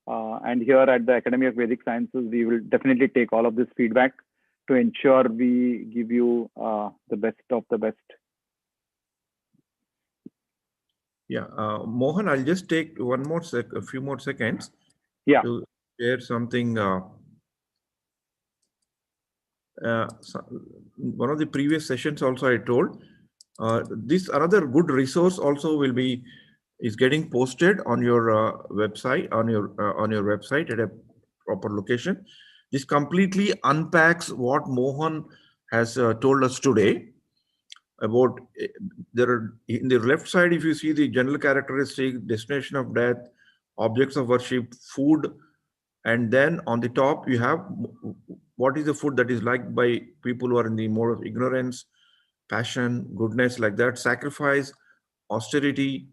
And here at the Academy of Vedic Sciences, we will definitely take all of this feedback to ensure we give you the best of the best. Yeah, Mohan, I'll just take a few more seconds to share something. One of the previous sessions also I told, this another good resource also is getting posted on your website, on your website at a proper location. This completely unpacks what Mohan has told us today about. There are, in the left side, if you see the general characteristic, destination of death, objects of worship, food, and then on the top you have what is the food that is liked by people who are in the mode of ignorance, passion, goodness, like that, sacrifice, austerity,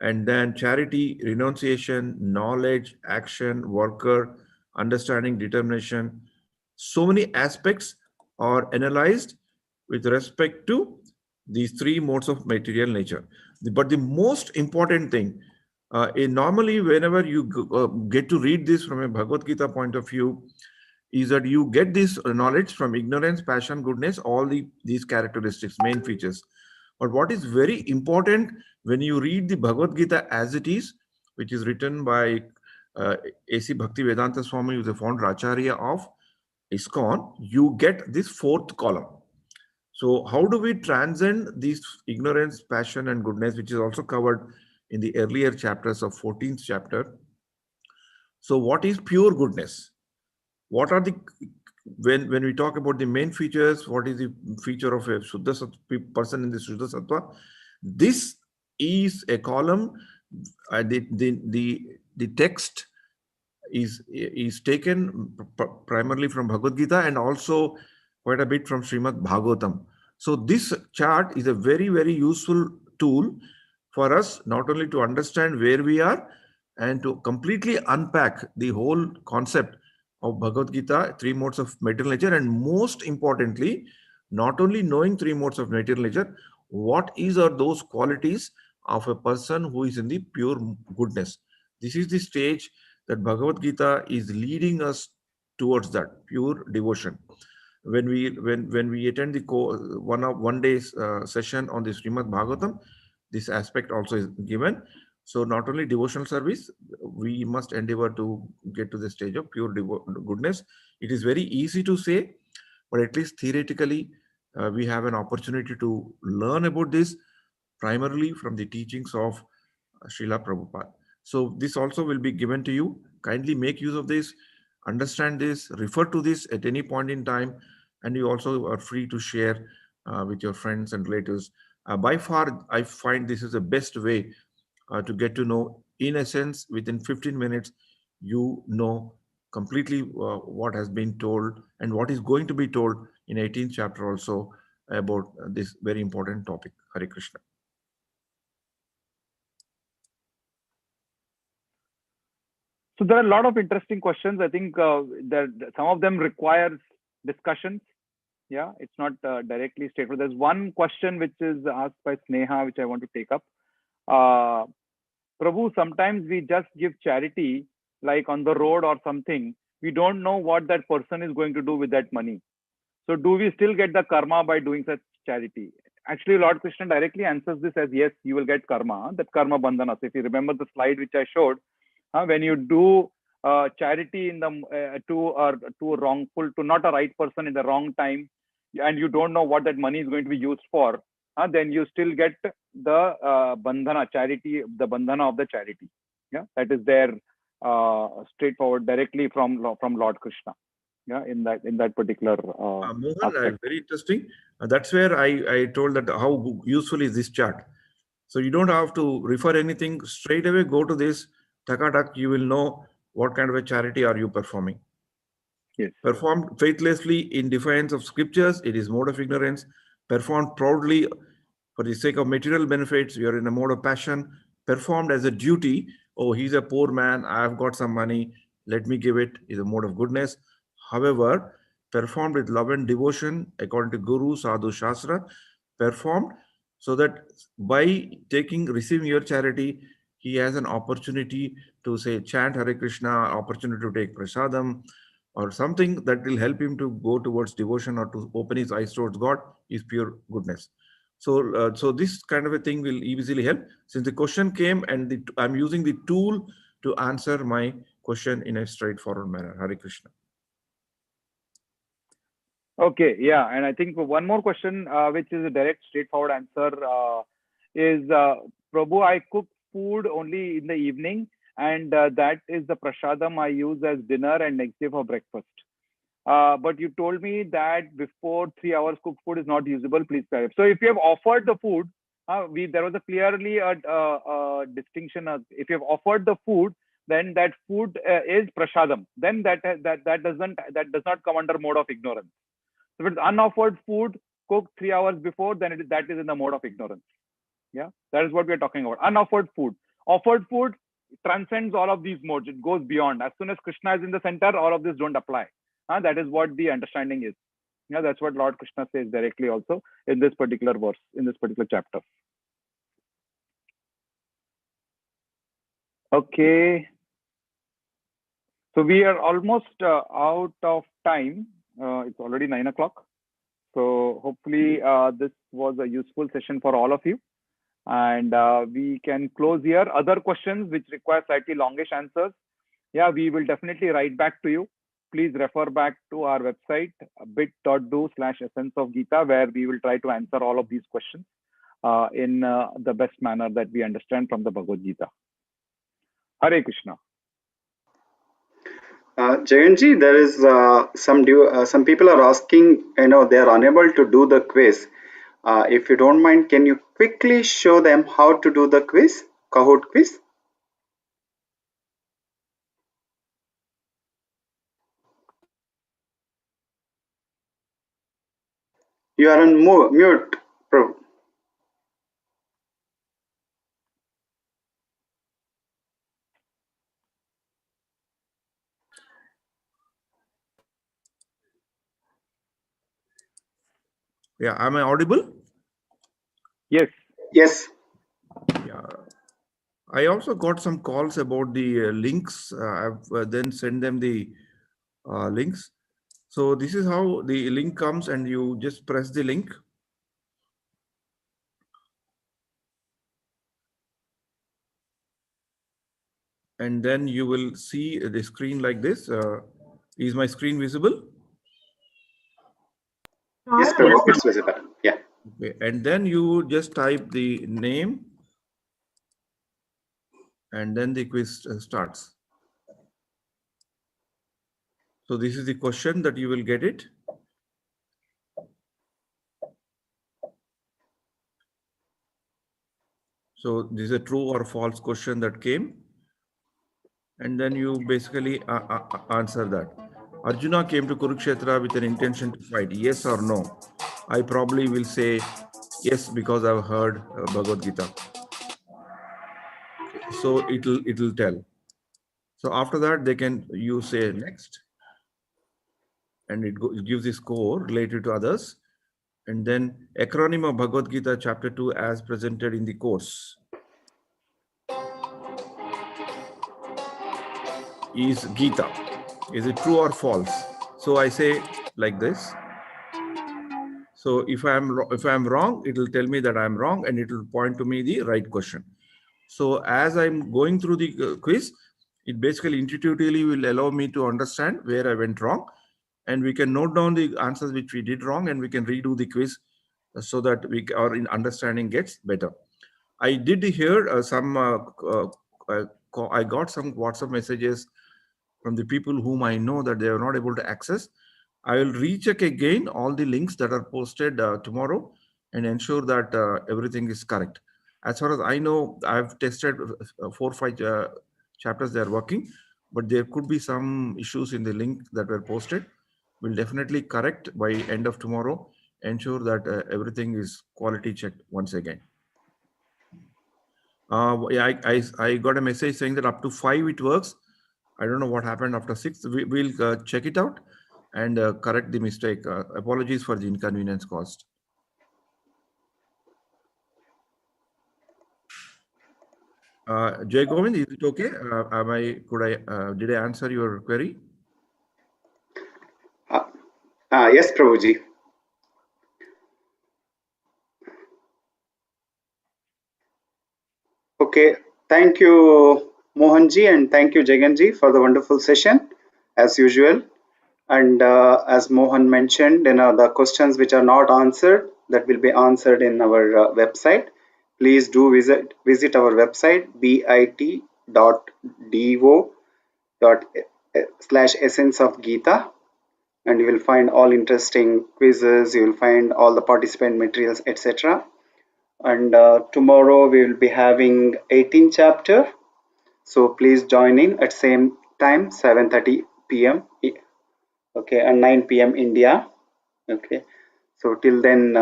and then charity, renunciation, knowledge, action, worker, understanding, determination. So many aspects are analyzed with respect to these 3 modes of material nature. But the most important thing, normally whenever you get to read this from a Bhagavad Gita point of view, is that you get this knowledge from ignorance, passion, goodness, all these characteristics, main features. But what is very important when you read the Bhagavad Gita as it is, which is written by A.C. Bhakti Vedanta Swami, who is the founder Acharya of ISKCON, you get this 4th column. So how do we transcend these ignorance, passion, and goodness, which is also covered in the earlier chapters of 14th chapter? So what is pure goodness? What are the, when we talk about the main features, what is the feature of a Shuddha person in the Shuddha Sattva? This is a column, the text is taken primarily from Bhagavad Gita and also quite a bit from Srimad Bhagavatam. So this chart is a very, very useful tool for us, not only to understand where we are and to completely unpack the whole concept of Bhagavad Gita, 3 modes of material nature, and most importantly, not only knowing 3 modes of material nature, what are those qualities of a person who is in the pure goodness. This is the stage that Bhagavad Gita is leading us towards, that pure devotion. When we attend the one day's session on the Srimad Bhagavatam, this aspect also is given. So not only devotional service, we must endeavor to get to the stage of pure goodness. It is very easy to say, but at least theoretically, we have an opportunity to learn about this primarily from the teachings of Srila Prabhupada. So this also will be given to you. Kindly make use of this, understand this, refer to this at any point in time, and you also are free to share with your friends and relatives. By far, I find this is the best way to get to know. In essence, within 15 minutes, you know completely what has been told and what is going to be told in 18th chapter also about this very important topic. Hare Krishna. So there are a lot of interesting questions. I think some of them requires discussions. Yeah, it's not directly straightforward. There's one question which is asked by Sneha, which I want to take up. Prabhu, sometimes we just give charity like on the road or something, we don't know what that person is going to do with that money. So do we still get the karma by doing such charity? Actually, Lord Krishna directly answers this as yes, you will get karma, that karma bandhanas. If you remember the slide which I showed, when you do charity in the to a wrongful, to not a right person in the wrong time, and you don't know what that money is going to be used for, then you still get the bandhana charity, the bandhana of the charity. Yeah, that is there straightforward directly from Lord Krishna. Yeah, in that particular Mohan, aspect. very interesting. That's where I told that how useful is this chart. So you don't have to refer anything straight away. Go to this takatak. You will know what kind of a charity are you performing. Yes. Performed faithlessly in defiance of scriptures, it is mode of ignorance. Performed proudly for the sake of material benefits, you are in a mode of passion. Performed as a duty, oh, he's a poor man, I have got some money, let me give it, is a mode of goodness. However, performed with love and devotion, according to Guru, Sadhu, Shastra, performed so that by receiving your charity, he has an opportunity to say, chant Hare Krishna, opportunity to take prasadam, or something that will help him to go towards devotion or to open his eyes towards God is pure goodness. So this kind of a thing will easily help. Since the question came and I'm using the tool to answer my question in a straightforward manner. Hare Krishna. Okay, yeah, and I think one more question, which is a direct, straightforward answer, is Prabhu, I cook food only in the evening, and that is the prasadam I use as dinner and next day for breakfast. But you told me that before 3 hours cooked food is not usable. Please clarify. So if you have offered the food, there was a clearly a distinction. If you have offered the food, then that food is prasadam. Then that does not come under mode of ignorance. So if it's unoffered food cooked 3 hours before, then that is in the mode of ignorance. Yeah, that is what we are talking about. Unoffered food. Offered food transcends all of these modes. It goes beyond. As soon as Krishna is in the center, all of this don't apply. That is what the understanding is. Yeah, that's what Lord Krishna says directly also in this particular verse, in this particular chapter. Okay. So we are almost out of time. It's already 9 o'clock. So hopefully this was a useful session for all of you. And we can close here. Other questions which require slightly longish answers, yeah, we will definitely write back to you. Please refer back to our website, bit.do/essence of Gita, where we will try to answer all of these questions in the best manner that we understand from the Bhagavad Gita. Hare Krishna. Jayanji, there is some people are asking, they are unable to do the quiz. If you don't mind, can you quickly show them how to do the quiz, Kahoot quiz? You are on mute, Prabhu. Yeah, am I audible? Yes. Yes. Yeah. I also got some calls about the links. I've then sent them the links. So this is how the link comes, and you just press the link. And then you will see the screen like this. Is my screen visible? Yes, Prabhu, it's visible. Yeah. Okay. And then you just type the name, and then the quiz starts. So this is the question that you will get it. So this is a true or false question that came. And then you basically answer that. Arjuna came to Kurukshetra with an intention to fight, yes or no? I probably will say yes, because I've heard Bhagavad Gita. So it'll tell. So after that, you say next, and it gives the score related to others. And then acronym of Bhagavad Gita chapter 2 as presented in the course. is Gita. Is it true or false? So I say like this. So if I'm wrong, it will tell me that I'm wrong, and it will point to me the right question. So as I'm going through the quiz, it basically intuitively will allow me to understand where I went wrong, and we can note down the answers which we did wrong, and we can redo the quiz so that our understanding gets better. I did hear I got some WhatsApp messages from the people whom I know that they are not able to access. I will recheck again all the links that are posted tomorrow and ensure that everything is correct. As far as I know, I've tested 4 or 5 chapters, they are working, but there could be some issues in the link that were posted. We'll definitely correct by end of tomorrow, ensure that everything is quality checked once again. Yeah, I got a message saying that up to 5 it works. I don't know what happened after 6. We'll check it out and correct the mistake. Apologies for the inconvenience caused. Jay Govind, is it okay? Did I answer your query? Yes, Prabhuji. Okay, thank you, Mohanji, and thank you, Jaganji, for the wonderful session, as usual. And as Mohan mentioned, the questions which are not answered, that will be answered in our website. Please do visit our website, bit.do/essence of Gita, and you will find all interesting quizzes. You will find all the participant materials, etc. And tomorrow we will be having 18th chapter, so please join in at same time, 7:30 p.m. okay, and 9 p.m. India. Okay, so till then,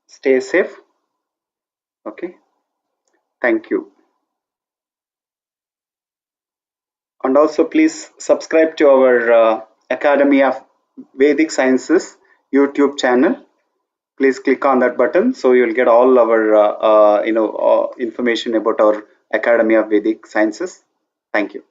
stay safe. Okay, thank you. And also please subscribe to our Academy of Vedic Sciences YouTube channel. Please click on that button, so you'll get all our information about our Academy of Vedic Sciences. Thank you.